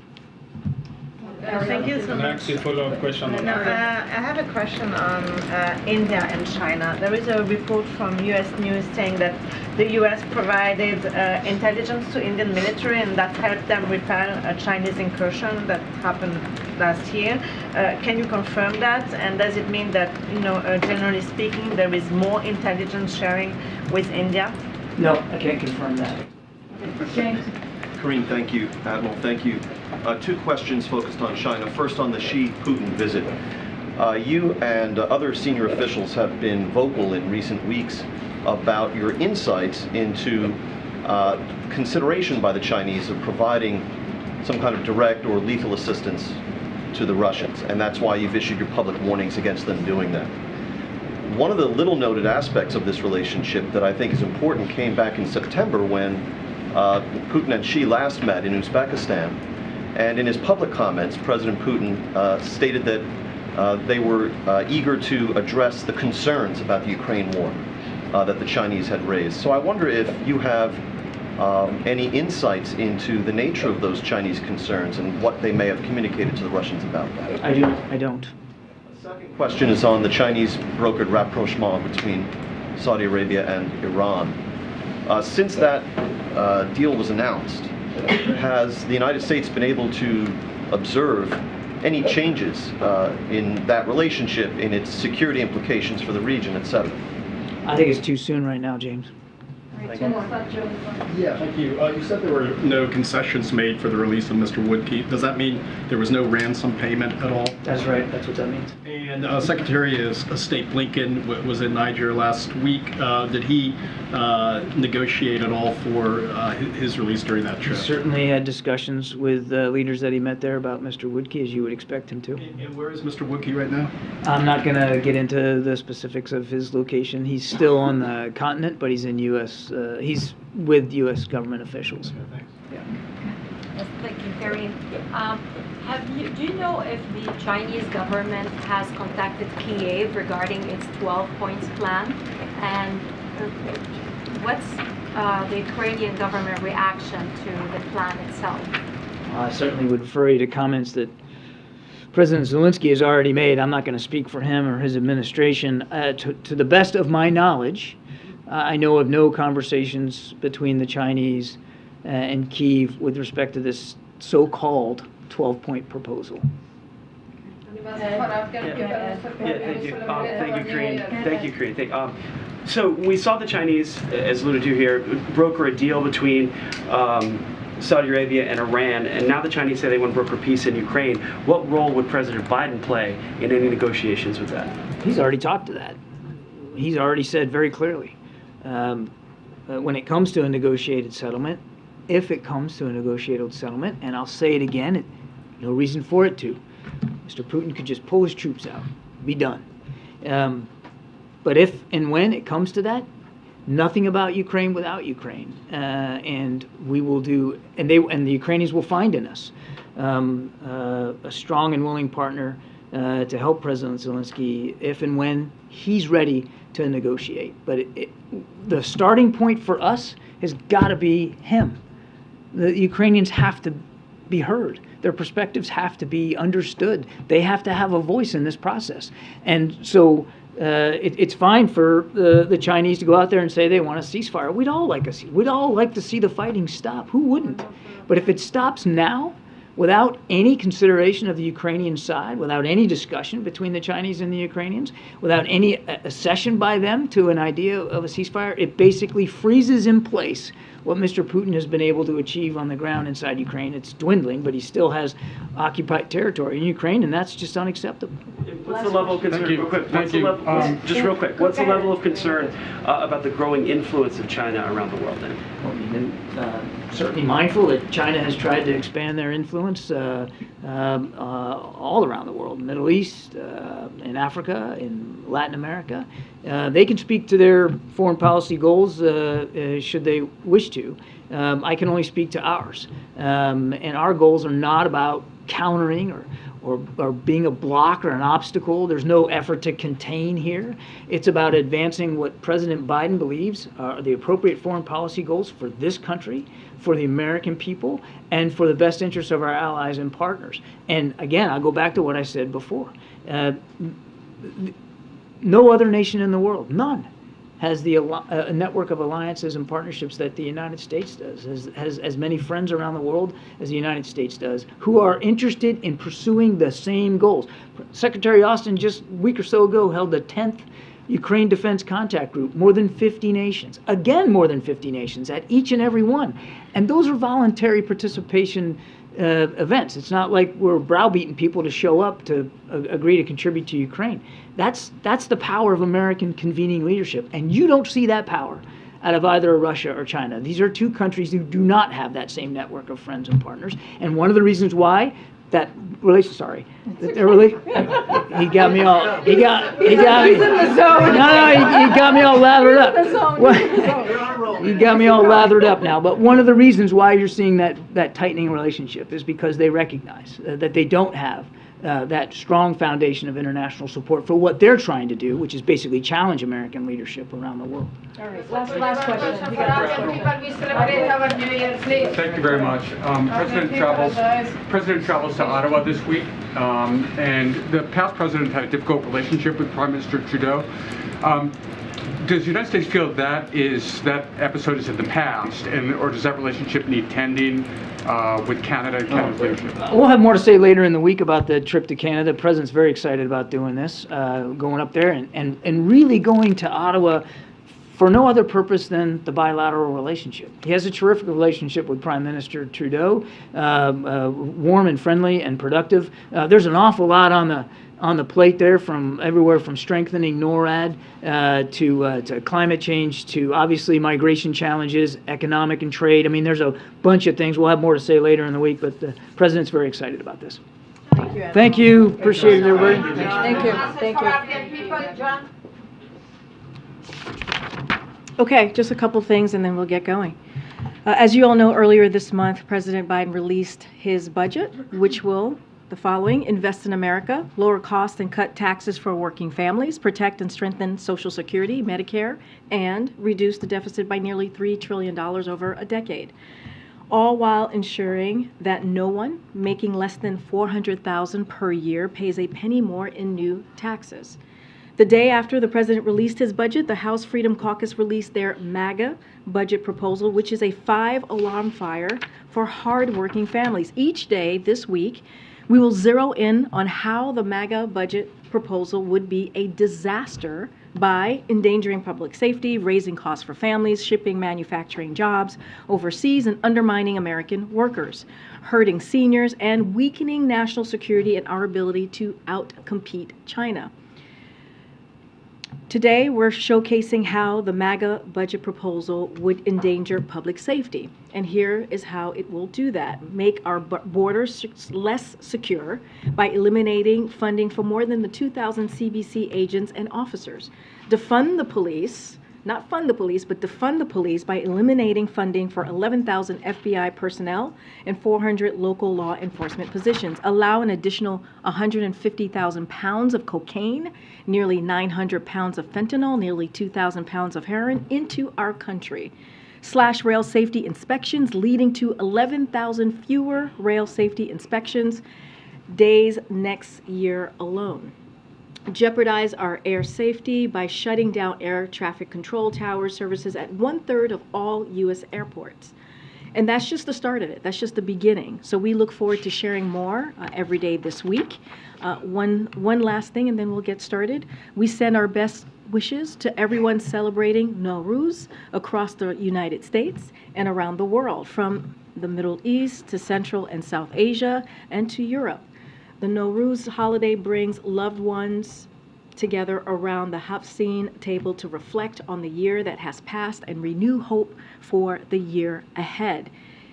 Thank you so Can I much. ask you a follow-up question on that? I have a question on India and China. There is a report from U.S. News saying that the U.S. provided intelligence to Indian military and that helped them repel a Chinese incursion that happened last year. Can you confirm that? And does it mean that, generally speaking, there is more intelligence sharing with India? No, I can't confirm that. James. Karine, thank you. Admiral, thank you. Two questions focused on China. First, on the Xi-Putin visit. You and other senior officials have been vocal in recent weeks about your insights into consideration by the Chinese of providing some kind of direct or lethal assistance to the Russians, and that's why you've issued your public warnings against them doing that. One of the little noted aspects of this relationship that I think is important came back in September when Putin and Xi last met in Uzbekistan, and in his public comments, President Putin stated that they were eager to address the concerns about the Ukraine war that the Chinese had raised. So I wonder if you have any insights into the nature of those Chinese concerns and what they may have communicated to the Russians about that. I don't. The second question is on the Chinese brokered rapprochement between Saudi Arabia and Iran. Since that deal was announced, has the United States been able to observe any changes in that relationship, in its security implications for the region, etc.? I think it's too soon right now, James. Yeah, thank you. You said there were no concessions made for the release of Mr. Woodkey. Does that mean there was no ransom payment at all? That's right. That's what that means. And Secretary of State Blinken was in Niger last week. Did he negotiate at all for his release during that trip? He certainly had discussions with leaders that he met there about Mr. Woodkey, as you would expect him to. And where is Mr. Woodkey right now? I'm not going to get into the specifics of his location. He's still on the continent, but he's in U.S. He's with U.S. government officials. Yeah. Yes, thank you, Karine. Do you know if the Chinese government has contacted Kiev regarding its 12 points plan? And what's the Ukrainian government reaction to the plan itself? I certainly would refer you to comments that President Zelensky has already made. I'm not going to speak for him or his administration. To the best of my knowledge, I know of no conversations between the Chinese and Kyiv with respect to this so-called 12-point proposal. Thank you. Thank you, Karine. Thank you, Karine. So we saw the Chinese, as alluded to here, broker a deal between Saudi Arabia and Iran, and now the Chinese say they want to broker peace in Ukraine. What role would President Biden play in any negotiations with that? He's already talked to that. He's already said very clearly, when it comes to a negotiated settlement, if it comes to a negotiated settlement, and I'll say it again, no reason for it to, Mr. Putin could just pull his troops out, be done. But if and when it comes to that, nothing about Ukraine without Ukraine, and we will do, and the Ukrainians will find in us a strong and willing partner to help President Zelensky if and when he's ready to negotiate. But the starting point for us has got to be him. The Ukrainians have to be heard. Their perspectives have to be understood. They have to have a voice in this process. And so It's fine for the Chinese to go out there and say they want a ceasefire. We'd all like to see the fighting stop. Who wouldn't? But if it stops now, without any consideration of the Ukrainian side, without any discussion between the Chinese and the Ukrainians, without any accession by them to an idea of a ceasefire, it basically freezes in place what Mr. Putin has been able to achieve on the ground inside Ukraine. It's dwindling, but he still has occupied territory in Ukraine, and that's just unacceptable. What's the level of concern? Real quick, just real quick, what's the level of concern about the growing influence of China around the world then? Certainly mindful that China has tried to expand their influence all around the world, Middle East, in Africa, in Latin America. They can speak to their foreign policy goals should they wish to. I can only speak to ours. And our goals are not about countering or being a block or an obstacle. There's no effort to contain here. It's about advancing what President Biden believes are the appropriate foreign policy goals for this country, for the American people, and for the best interests of our allies and partners. And again, I'll go back to what I said before. No other nation in the world, none, has a network of alliances and partnerships that the United States does, has as many friends around the world as the United States does, who are interested in pursuing the same goals. Secretary Austin just a week or so ago held the 10th Ukraine Defense Contact Group, more than 50 nations, again more than 50 nations at each and every one. And those are voluntary participation events. It's not like we're browbeating people to show up to agree to contribute to Ukraine. That's the power of American convening leadership, and you don't see that power out of either Russia or China. These are two countries who do not have that same network of friends and partners, and one of the reasons why that relation, he got me all, he got me, he got me all lathered up. He got me all lathered up now, but one of the reasons why you're seeing that tightening relationship is because they recognize that they don't have that strong foundation of international support for what they're trying to do, which is basically challenge American leadership around the world. All right, last question. Thank you very much. President travels to Ottawa this week, and the past president had a difficult relationship with Prime Minister Trudeau. Does the United States feel that episode is in the past, or does that relationship need tending with Canada and Canada's leadership? We'll have more to say later in the week about the trip to Canada. The president's very excited about doing this, going up there and really going to Ottawa for no other purpose than the bilateral relationship. He has a terrific relationship with Prime Minister Trudeau, warm and friendly and productive. There's an awful lot on the plate there, from everywhere from strengthening NORAD to climate change to obviously migration challenges, economic and trade. I mean, there's a bunch of things. We'll have more to say later in the week, but the president's very excited about this. Thank you. Thank you. Appreciate it, everybody. Thank you. Thank you. Okay, just a couple things and then we'll get going. As you all know, earlier this month, President Biden released his budget, which will the following: invest in America, lower costs and cut taxes for working families, protect and strengthen Social Security, Medicare, and reduce the deficit by nearly $3 trillion over a decade, all while ensuring that no one making less than $400,000 per year pays a penny more in new taxes. The day after the president released his budget, the House Freedom Caucus released their MAGA budget proposal, which is a 5-alarm fire for hardworking families. Each day this week, we will zero in on how the MAGA budget proposal would be a disaster by endangering public safety, raising costs for families, shipping manufacturing jobs overseas, and undermining American workers, hurting seniors, and weakening national security and our ability to outcompete China. Today, we're showcasing how the MAGA budget proposal would endanger public safety. And here is how it will do that. Make our borders less secure by eliminating funding for more than the 2,000 CBC agents and officers. Defund the police, not fund the police, but defund the police by eliminating funding for 11,000 FBI personnel and 400 local law enforcement positions. Allow an additional 150,000 pounds of cocaine, nearly 900 pounds of fentanyl, nearly 2,000 pounds of heroin into our country. Slash rail safety inspections, leading to 11,000 fewer rail safety inspections days next year alone. jeopardize our air safety by shutting down air traffic control tower services at 1/3 of all U.S. airports. And that's just the start of it. That's just the beginning. So we look forward to sharing more every day this week. One last thing, and then we'll get started. We send our best wishes to everyone celebrating Nowruz across the United States and around the world, from the Middle East to Central and South Asia and to Europe. The Nowruz holiday brings loved ones together around the Hafseen table to reflect on the year that has passed and renew hope for the year ahead.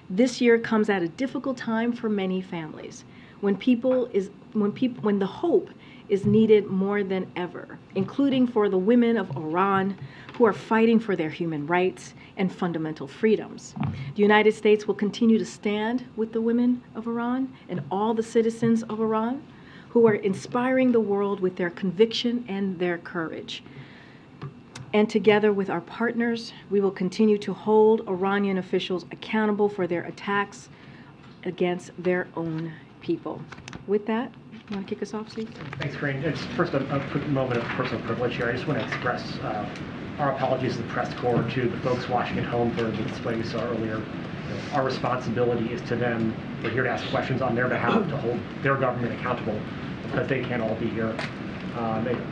This year comes at a difficult time for many families, when the hope is needed more than ever, including for the women of Iran who are fighting for their human rights and fundamental freedoms. The United States will continue to stand with the women of Iran and all the citizens of Iran who are inspiring the world with their conviction and their courage. And together with our partners, we will continue to hold Iranian officials accountable for their attacks against their own people. With that, you want to kick us off, Steve? Thanks, Karine. It's first a quick moment of personal privilege here. I just want to express our apologies to the press corps, to the folks watching at home for the display we saw earlier. Our responsibility is to them. We're here to ask questions on their behalf, to hold their government accountable, because they can't all be here.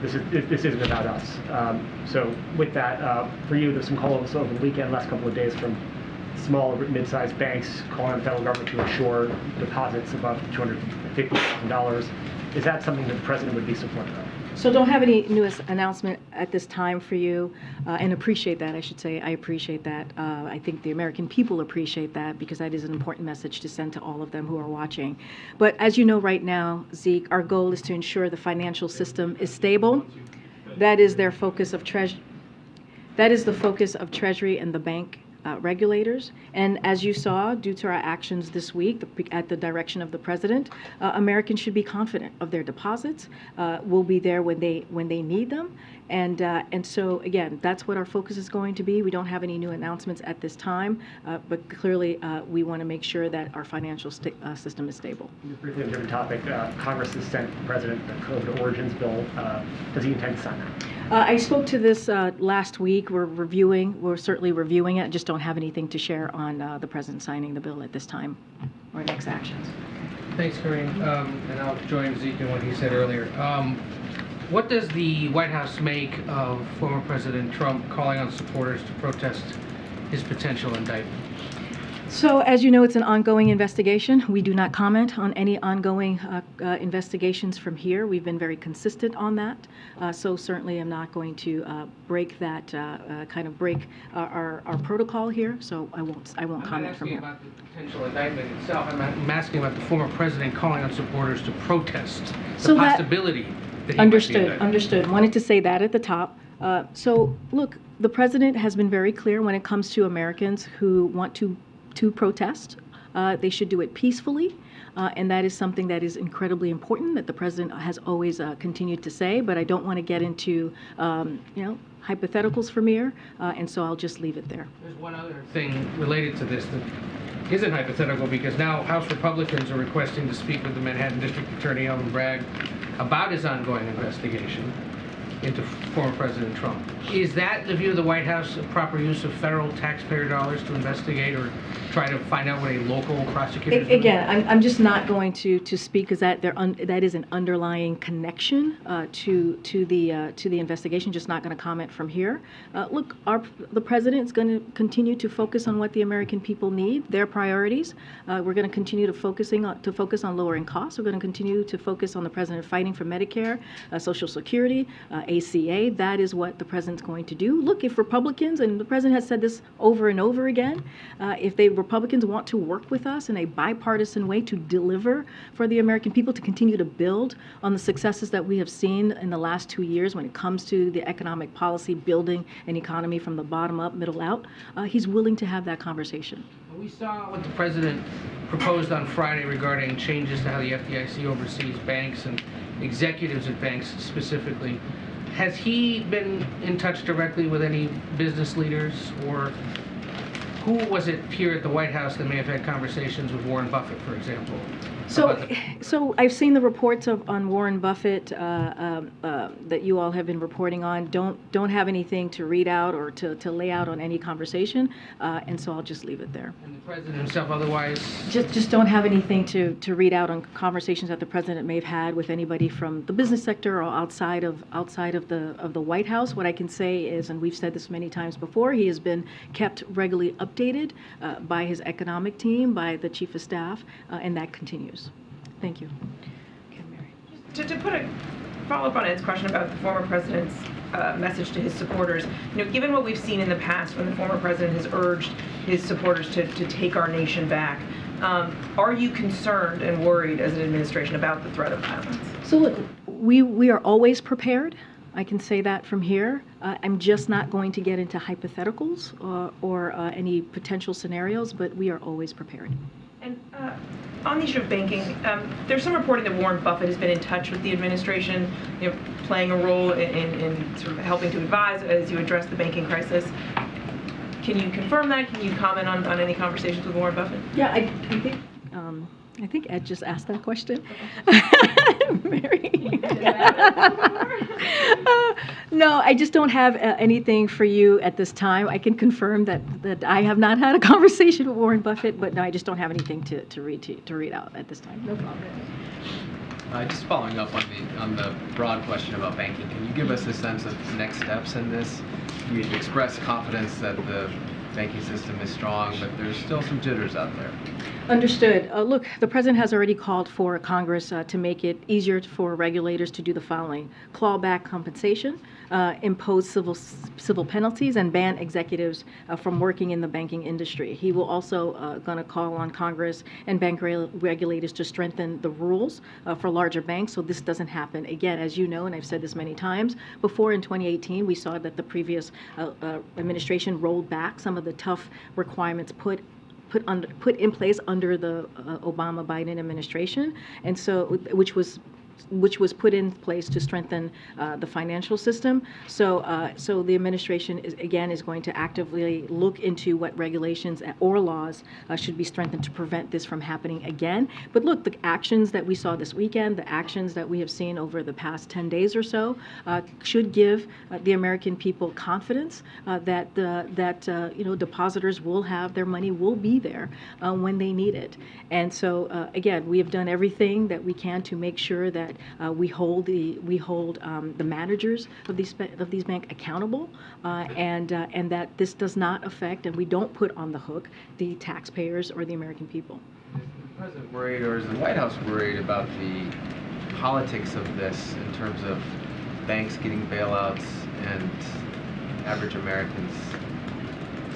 This isn't about us. So with that, for you, there's some calls over the weekend, last couple of days, from small, mid-sized banks calling on the federal government to assure deposits above $250,000. Is that something that the president would be supportive of? So don't have any newest announcement at this time for you, and appreciate that, I should say. I appreciate that. I think the American people appreciate that, because that is an important message to send to all of them who are watching. But as you know right now, Zeke, our goal is to ensure the financial system is stable. That is their focus of That is the focus of Treasury and the bank regulators. And as you saw, due to our actions this week at the direction of the president, Americans should be confident of their deposits. We'll be there when they need them. And so, again, that's what our focus is going to be. We don't have any new announcements at this time, but clearly we want to make sure that our financial system is stable. Briefly, on a different topic, Congress has sent the president the COVID origins bill. Does he intend to sign that? I spoke to this last week. We're certainly reviewing it. Just don't have anything to share on the president signing the bill at this time or next actions. Thanks, Karine. And I'll join Zeke in what he said earlier. What does the White House make of former President Trump calling on supporters to protest his potential indictment? So, as you know, it's an ongoing investigation. We do not comment on any ongoing investigations from here. We've been very consistent on that. So certainly I'm not going to break that, break our protocol here. So I won't comment from here. I'm not asking about the potential indictment itself. I'm asking about the former president calling on supporters to protest the possibility that he might be indicted. Understood. Wanted to say that at the top. So look, the president has been very clear when it comes to Americans who want to protest. They should do it peacefully, and that is something that is incredibly important that the president has always continued to say, but I don't want to get into hypotheticals from here, and so I'll just leave it there. There's one other thing related to this that isn't hypothetical, because now House Republicans are requesting to speak with the Manhattan District Attorney Alvin Bragg about his ongoing investigation into former President Trump. Is that the view of the White House, a proper use of federal taxpayer dollars to investigate or try to find out what a local prosecutor is doing? Again, I'm just not going to speak, because that is an underlying connection to the investigation. Just not going to comment from here. Look, the president is going to continue to focus on what the American people need, their priorities. We're going to continue to focus on lowering costs. We're going to continue to focus on the president fighting for Medicare, Social Security, ACA. That is what the president's going to do. Look, if Republicans, and the president has said this over and over again, if Republicans want to work with us in a bipartisan way to deliver for the American people, to continue to build on the successes that we have seen in the last 2 years when it comes to the economic policy, building an economy from the bottom up, middle out, he's willing to have that conversation. We saw what the president proposed on Friday regarding changes to how the FDIC oversees banks and executives at banks specifically. Has he been in touch directly with any business leaders or who was it here at the White House that may have had conversations with Warren Buffett, for example? So I've seen the reports on Warren Buffett that you all have been reporting on. Don't have anything to read out or to lay out on any conversation, and so I'll just leave it there. And the president himself, otherwise. Just don't have anything to read out on conversations that the president may have had with anybody from the business sector or outside of the White House. What I can say is, and we've said this many times before, he has been kept regularly updated by his economic team, by the chief of staff, and that continues. Thank you. To put a follow-up on Ed's question about the former president's message to his supporters, given what we've seen in the past when the former president has urged his supporters to take our nation back, are you concerned and worried as an administration about the threat of violence? So look, we are always prepared. I can say that from here. I'm just not going to get into hypotheticals or any potential scenarios, but we are always prepared. And on the issue of banking, there's some reporting that Warren Buffett has been in touch with the administration, playing a role in sort of helping to advise as you address the banking crisis. Can you confirm that? Can you comment on any conversations with Warren Buffett? Yeah, I think Ed just asked that question. Mary. No, I just don't have anything for you at this time. I can confirm that I have not had a conversation with Warren Buffett, but no, I just don't have anything to read out at this time. No problem. Just following up on the broad question about banking, can you give us a sense of next steps in this? You express confidence that the banking system is strong, but there's still some jitters out there. Understood. Look, the president has already called for Congress to make it easier for regulators to do the following: claw back compensation, impose civil penalties, and ban executives from working in the banking industry. He will also going to call on Congress and bank regulators to strengthen the rules for larger banks so this doesn't happen again. As you know, and I've said this many times before, in 2018 we saw that the previous administration rolled back some of the tough requirements put in place under the Obama-Biden administration, and so which was put in place to strengthen the financial system. So the administration is going to actively look into what regulations or laws should be strengthened to prevent this from happening again. But look, the actions that we saw this weekend, the actions that we have seen over the past 10 days or so, should give the American people confidence that depositors will have their money, will be there when they need it. And so again, we have done everything that we can to make sure that we hold the managers of these banks accountable, and that this does not affect, and we don't put on the hook, the taxpayers or the American people. Is the president worried, or is the White House worried about the politics of this in terms of banks getting bailouts and average Americans,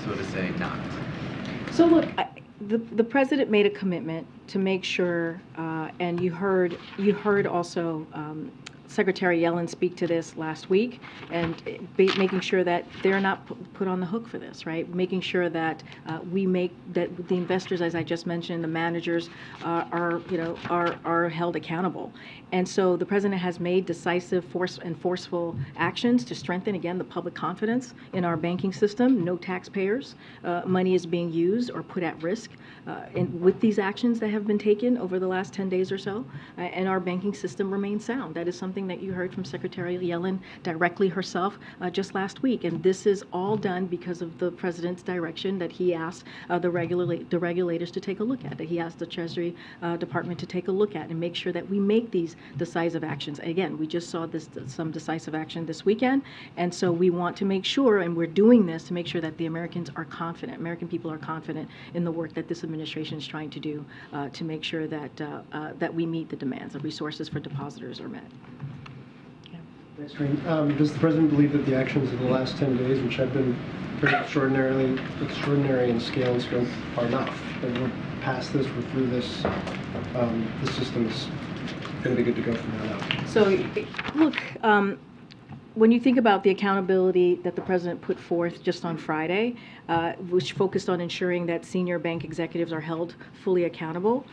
so to say, not? So look, the president made a commitment to make sure, and you heard also Secretary Yellen speak to this last week, and making sure that they're not put on the hook for this, right? Making sure that that the investors, as I just mentioned, the managers are held accountable. And so the president has made decisive, forceful actions to strengthen, again, the public confidence in our banking system. No taxpayers' money is being used or put at risk with these actions that have been taken over the last 10 days or so, and our banking system remains sound. That is something that you heard from Secretary Yellen directly herself just last week, and this is all done because of the president's direction that he asked the regulators to take a look at, that he asked the Treasury Department to take a look at and make sure that we make these decisive actions. Again, we just saw some decisive action this weekend, and so we want to make sure, and we're doing this to make sure that the American people are confident in the work that this administration is trying to do to make sure that we meet the demands, the resources for depositors are met. Thanks, Karine. Does the president believe that the actions of the last 10 days, which have been pretty extraordinary in scale and scope, are enough? That we're past this, we're through this, the system is going to be good to go from now on? So, look, when you think about the accountability that the president put forth just on Friday, which focused on ensuring that senior bank executives are held fully accountable,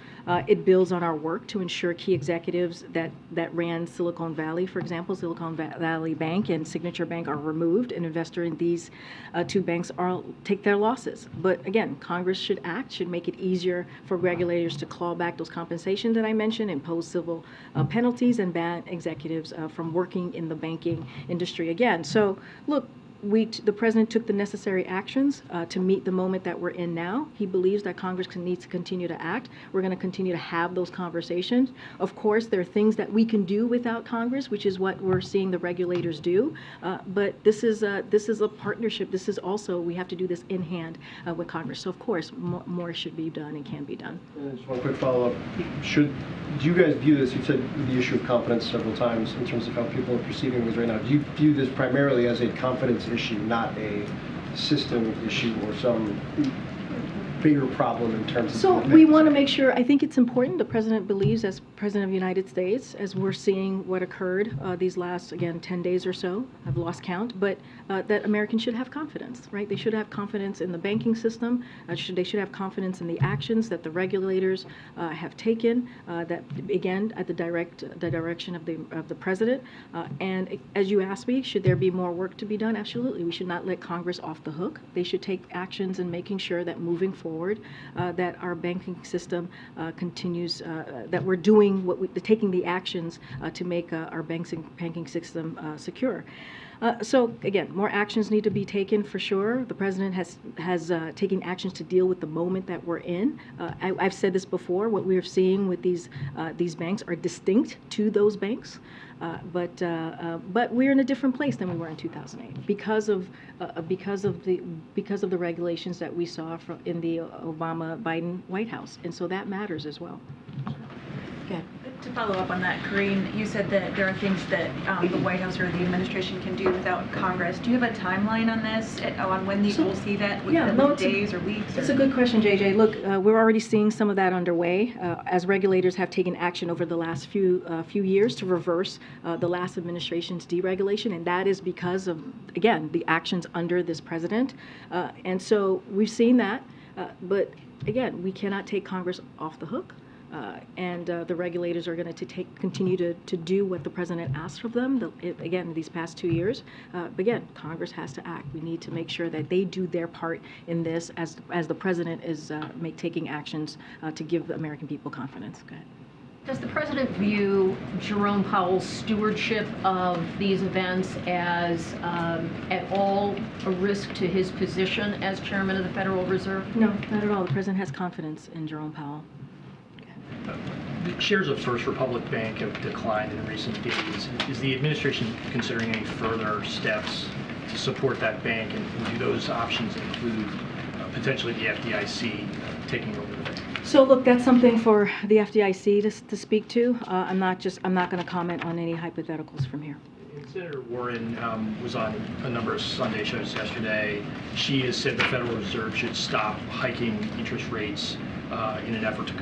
it builds on our work to ensure key executives that ran Silicon Valley, for example, Silicon Valley Bank and Signature Bank are removed, and investors in these two banks take their losses. But again, Congress should act, should make it easier for regulators to claw back those compensations that I mentioned, impose civil penalties, and ban executives from working in the banking industry again. So look, the president took the necessary actions to meet the moment that we're in now. He believes that Congress needs to continue to act. We're going to continue to have those conversations. Of course, there are things that we can do without Congress, which is what we're seeing the regulators do. But this is a partnership. This is also, we have to do this in hand with Congress. So of course, more should be done and can be done. Just one quick follow-up. Do you guys view this, you've said the issue of confidence several times in terms of how people are perceiving this right now. Do you view this primarily as a confidence issue, not a system issue or some bigger problem in terms of... So we want to make sure, I think it's important, the president believes, as president of the United States, as we're seeing what occurred these last, again, 10 days or so, I've lost count, but that Americans should have confidence, right? They should have confidence in the banking system. They should have confidence in the actions that the regulators have taken, that, again, at the direction of the president. And as you asked me, should there be more work to be done? Absolutely. We should not let Congress off the hook. They should take actions in making sure that moving forward, that our banking system continues, that we're doing taking the actions to make our banking system secure. So again, more actions need to be taken for sure. The president has taken actions to deal with the moment that we're in. I've said this before. What we're seeing with these banks are distinct to those banks, but we're in a different place than we were in 2008 because of the regulations that we saw in the Obama-Biden White House, and so that matters as well. Okay. To follow up on that, Karine, you said that there are things that the White House or the administration can do without Congress. Do you have a timeline on this, on when we'll see that? Days or weeks? It's a good question, JJ. Look, we're already seeing some of that underway as regulators have taken action over the last few years to reverse the last administration's deregulation, and that is because of, again, the actions under this president. And so we've seen that, but again, we cannot take Congress off the hook. And the regulators are going to continue to do what the president asked of them, again, these past 2 years. But again, Congress has to act. We need to make sure that they do their part in this as the president is taking actions to give the American people confidence. Go ahead. Does the president view Jerome Powell's stewardship of these events as at all a risk to his position as chairman of the Federal Reserve? No, not at all. The president has confidence in Jerome Powell. The shares of First Republic Bank have declined in recent days. Is the administration considering any further steps to support that bank, and do those options include potentially the FDIC taking over the bank? So look, that's something for the FDIC to speak to. I'm not going to comment on any hypotheticals from here. Senator Warren was on a number of Sunday shows yesterday. She has said the Federal Reserve should stop hiking interest rates in an effort to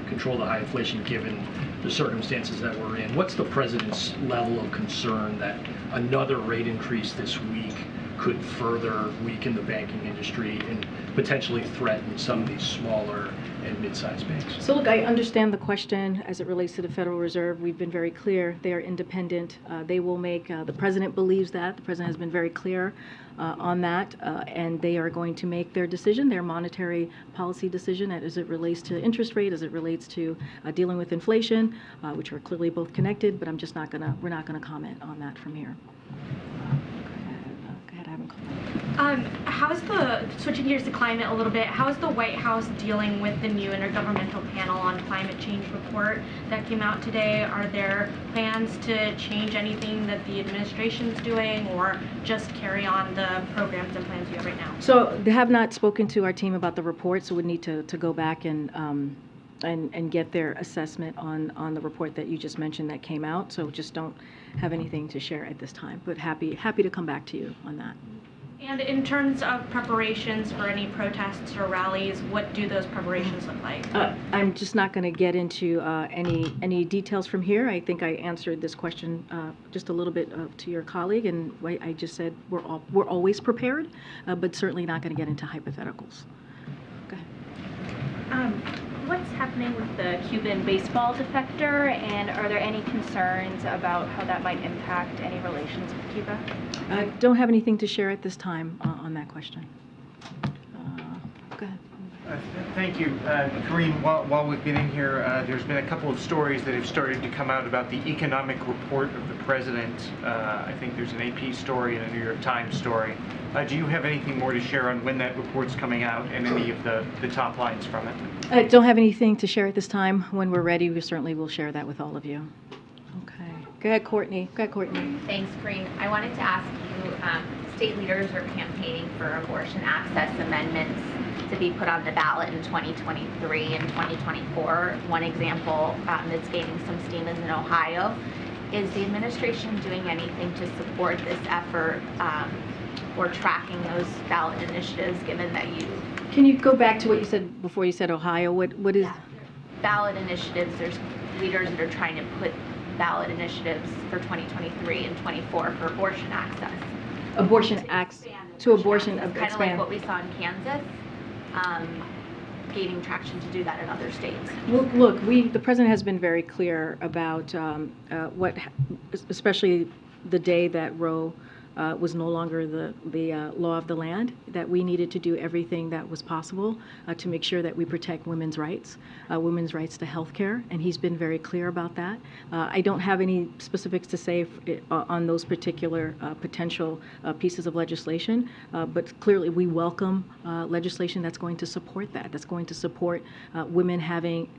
control the high inflation given the circumstances that we're in. What's the president's level of concern that another rate increase this week could further weaken the banking industry and potentially threaten some of these smaller and mid-sized banks? So look, I understand the question as it relates to the Federal Reserve. We've been very clear. They are independent. They will make, the president believes that. The president has been very clear on that, and they are going to make their decision, their monetary policy decision as it relates to interest rate, as it relates to dealing with inflation, which are clearly both connected, but we're not gonna comment on that from here. How's switching gears to climate a little bit, how is the White House dealing with the new Intergovernmental Panel on Climate Change report that came out today? Are there plans to change anything that the administration's doing, or just carry on the programs and plans you have right now? So they have not spoken to our team about the report, so we need to go back and get their assessment on the report that you just mentioned that came out. So just don't have anything to share at this time, but happy to come back to you on that. And in terms of preparations for any protests or rallies, what do those preparations look like? I'm just not going to get into any details from here. I think I answered this question just a little bit to your colleague, and I just said we're always prepared, but certainly not going to get into hypotheticals. Go ahead. What's happening with the Cuban baseball defector, and are there any concerns about how that might impact any relations with Cuba? I don't have anything to share at this time on that question. Go ahead. Thank you. Karine, while we've been in here, there's been a couple of stories that have started to come out about the economic report of the president. I think there's an AP story and a New York Times story. Do you have anything more to share on when that report's coming out and any of the top lines from it? I don't have anything to share at this time. When we're ready, we certainly will share that with all of you. Okay. Go ahead, Courtney. Go ahead, Courtney. Thanks, Karine. I wanted to ask you, state leaders are campaigning for abortion access amendments to be put on the ballot in 2023 and 2024. One example that's gaining some steam is in Ohio. Is the administration doing anything to support this effort or tracking those ballot initiatives, given that you... Can you go back to what you said before you said Ohio? What is... Ballot initiatives, there's leaders that are trying to put ballot initiatives for 2023 and 24 for abortion access. Abortion acts to abortion Kind of like what we saw in Kansas, gaining traction to do that in other states. Well, look, the president has been very clear about especially the day that Roe was no longer the law of the land, that we needed to do everything that was possible to make sure that we protect women's rights to health care, and he's been very clear about that. I don't have any specifics to say on those particular potential pieces of legislation, but clearly we welcome legislation that's going to support that, that's going to support women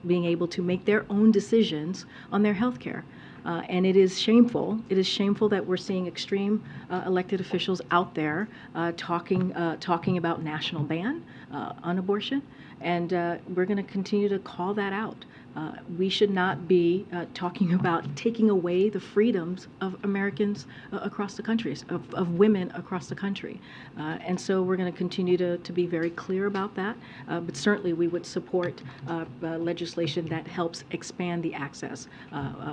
being able to make their own decisions on their health care. And it is shameful. It is shameful that we're seeing extreme elected officials out there talking about national ban on abortion, and we're going to continue to call that out. We should not be talking about taking away the freedoms of Americans across the country, of women across the country. And so we're going to continue to be very clear about that. But certainly we would support legislation that helps expand the access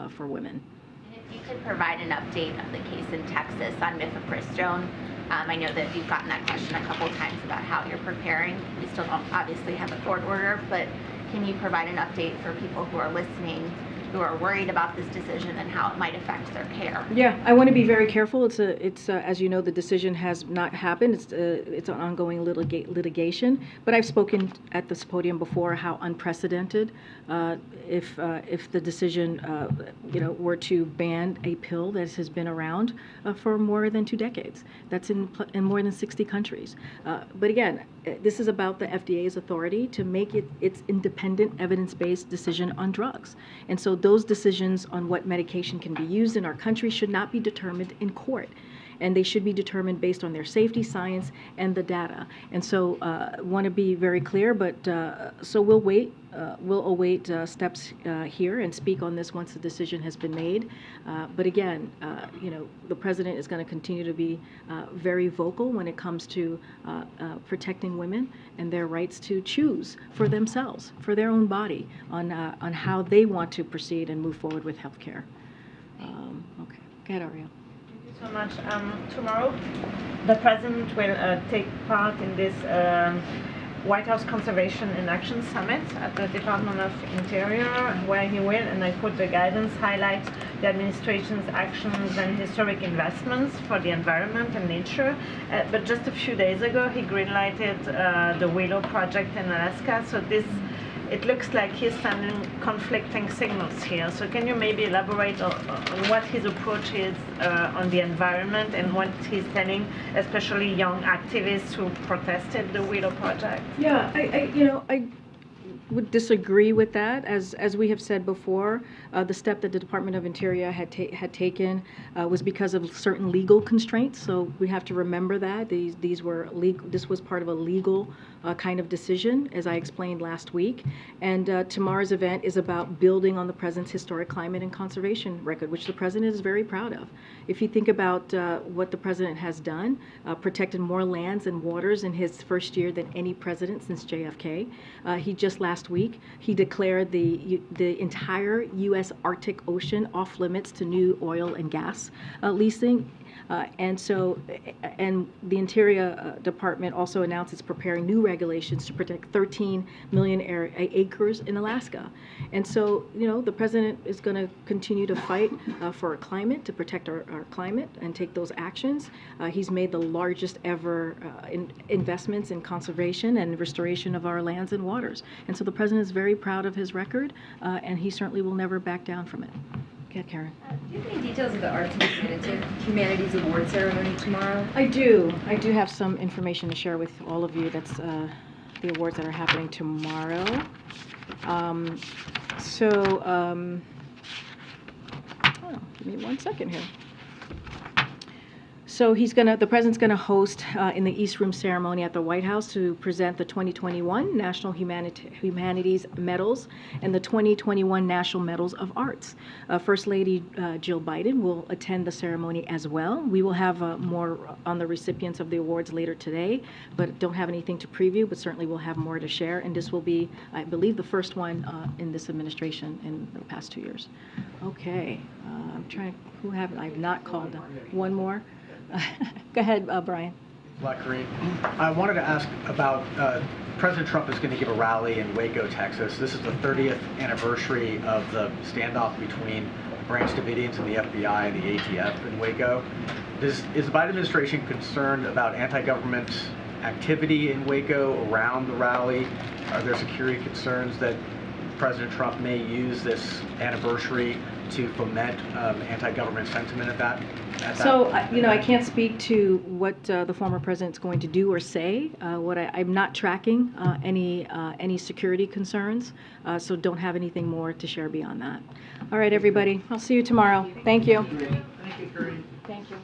for women. And if you could provide an update of the case in Texas on mifepristone. I know that you've gotten that question a couple times about how you're preparing. We still don't obviously have a court order, but can you provide an update for people who are listening, who are worried about this decision and how it might affect their care? Yeah, I want to be very careful. It's as you know, the decision has not happened. It's an ongoing litigation. But I've spoken at this podium before how unprecedented if the decision were to ban a pill that has been around for more than 2 decades. That's in more than 60 countries. But again, this is about the FDA's authority to make its independent, evidence-based decision on drugs. And so those decisions on what medication can be used in our country should not be determined in court. And they should be determined based on their safety, science, and the data. And so want to be very clear, but so we'll wait. We'll await steps here and speak on this once the decision has been made. But again, the president is going to continue to be very vocal when it comes to protecting women and their rights to choose for themselves, for their own body, on how they want to proceed and move forward with health care. Okay. Go ahead, Ariel. So much. Tomorrow, the president will take part in this White House Conservation and Action Summit at the Department of Interior, where he will, and I quote the guidance, highlight the administration's actions and historic investments for the environment and nature. But just a few days ago, he greenlighted the Willow Project in Alaska. So it looks like he's sending conflicting signals here. So can you maybe elaborate on what his approach is on the environment and what he's telling, especially young activists who protested the Willow Project? Yeah, would disagree with that. As we have said before, the step that the Department of Interior had taken was because of certain legal constraints. So we have to remember that these were legal. This was part of a legal kind of decision, as I explained last week. And tomorrow's event is about building on the President's historic climate and conservation record, which the President is very proud of. If you think about what the President has done, protected more lands and waters in his first year than any president since JFK. He just last week, he declared the entire U.S. Arctic Ocean off limits to new oil and gas leasing. And the Interior Department also announced it's preparing new regulations to protect 13 million acres in Alaska. And so, the President is going to continue to fight for our climate, to protect our climate and take those actions. He's made the largest ever investments in conservation and restoration of our lands and waters. And so the President is very proud of his record, and he certainly will never back down from it. Yeah, Karen. Do you have any details of the Arts and Humanities Award ceremony tomorrow? I do. I do have some information to share with all of you. That's the awards that are happening tomorrow. Give me 1 second here. So the President's going to host in the East Room ceremony at the White House to present the 2021 National Humanities Medals and the 2021 National Medals of Arts. First Lady Jill Biden will attend the ceremony as well. We will have more on the recipients of the awards later today, but don't have anything to preview, but certainly we'll have more to share. And this will be, I believe, the first one in this administration in the past 2 years. Okay, I'm trying, I've not called one more. Go ahead, Brian. Karine. I wanted to ask about President Trump is going to give a rally in Waco, Texas. This is the 30th anniversary of the standoff between the Branch Davidians and the FBI and the ATF in Waco. Is the Biden administration concerned about anti-government activity in Waco around the rally? Are there security concerns that President Trump may use this anniversary to foment anti-government sentiment at that? I can't speak to what the former president's going to do or say. I'm not tracking any security concerns, so don't have anything more to share beyond that. All right, everybody. I'll see you tomorrow. Thank you. Thank you, Karine. Thank you.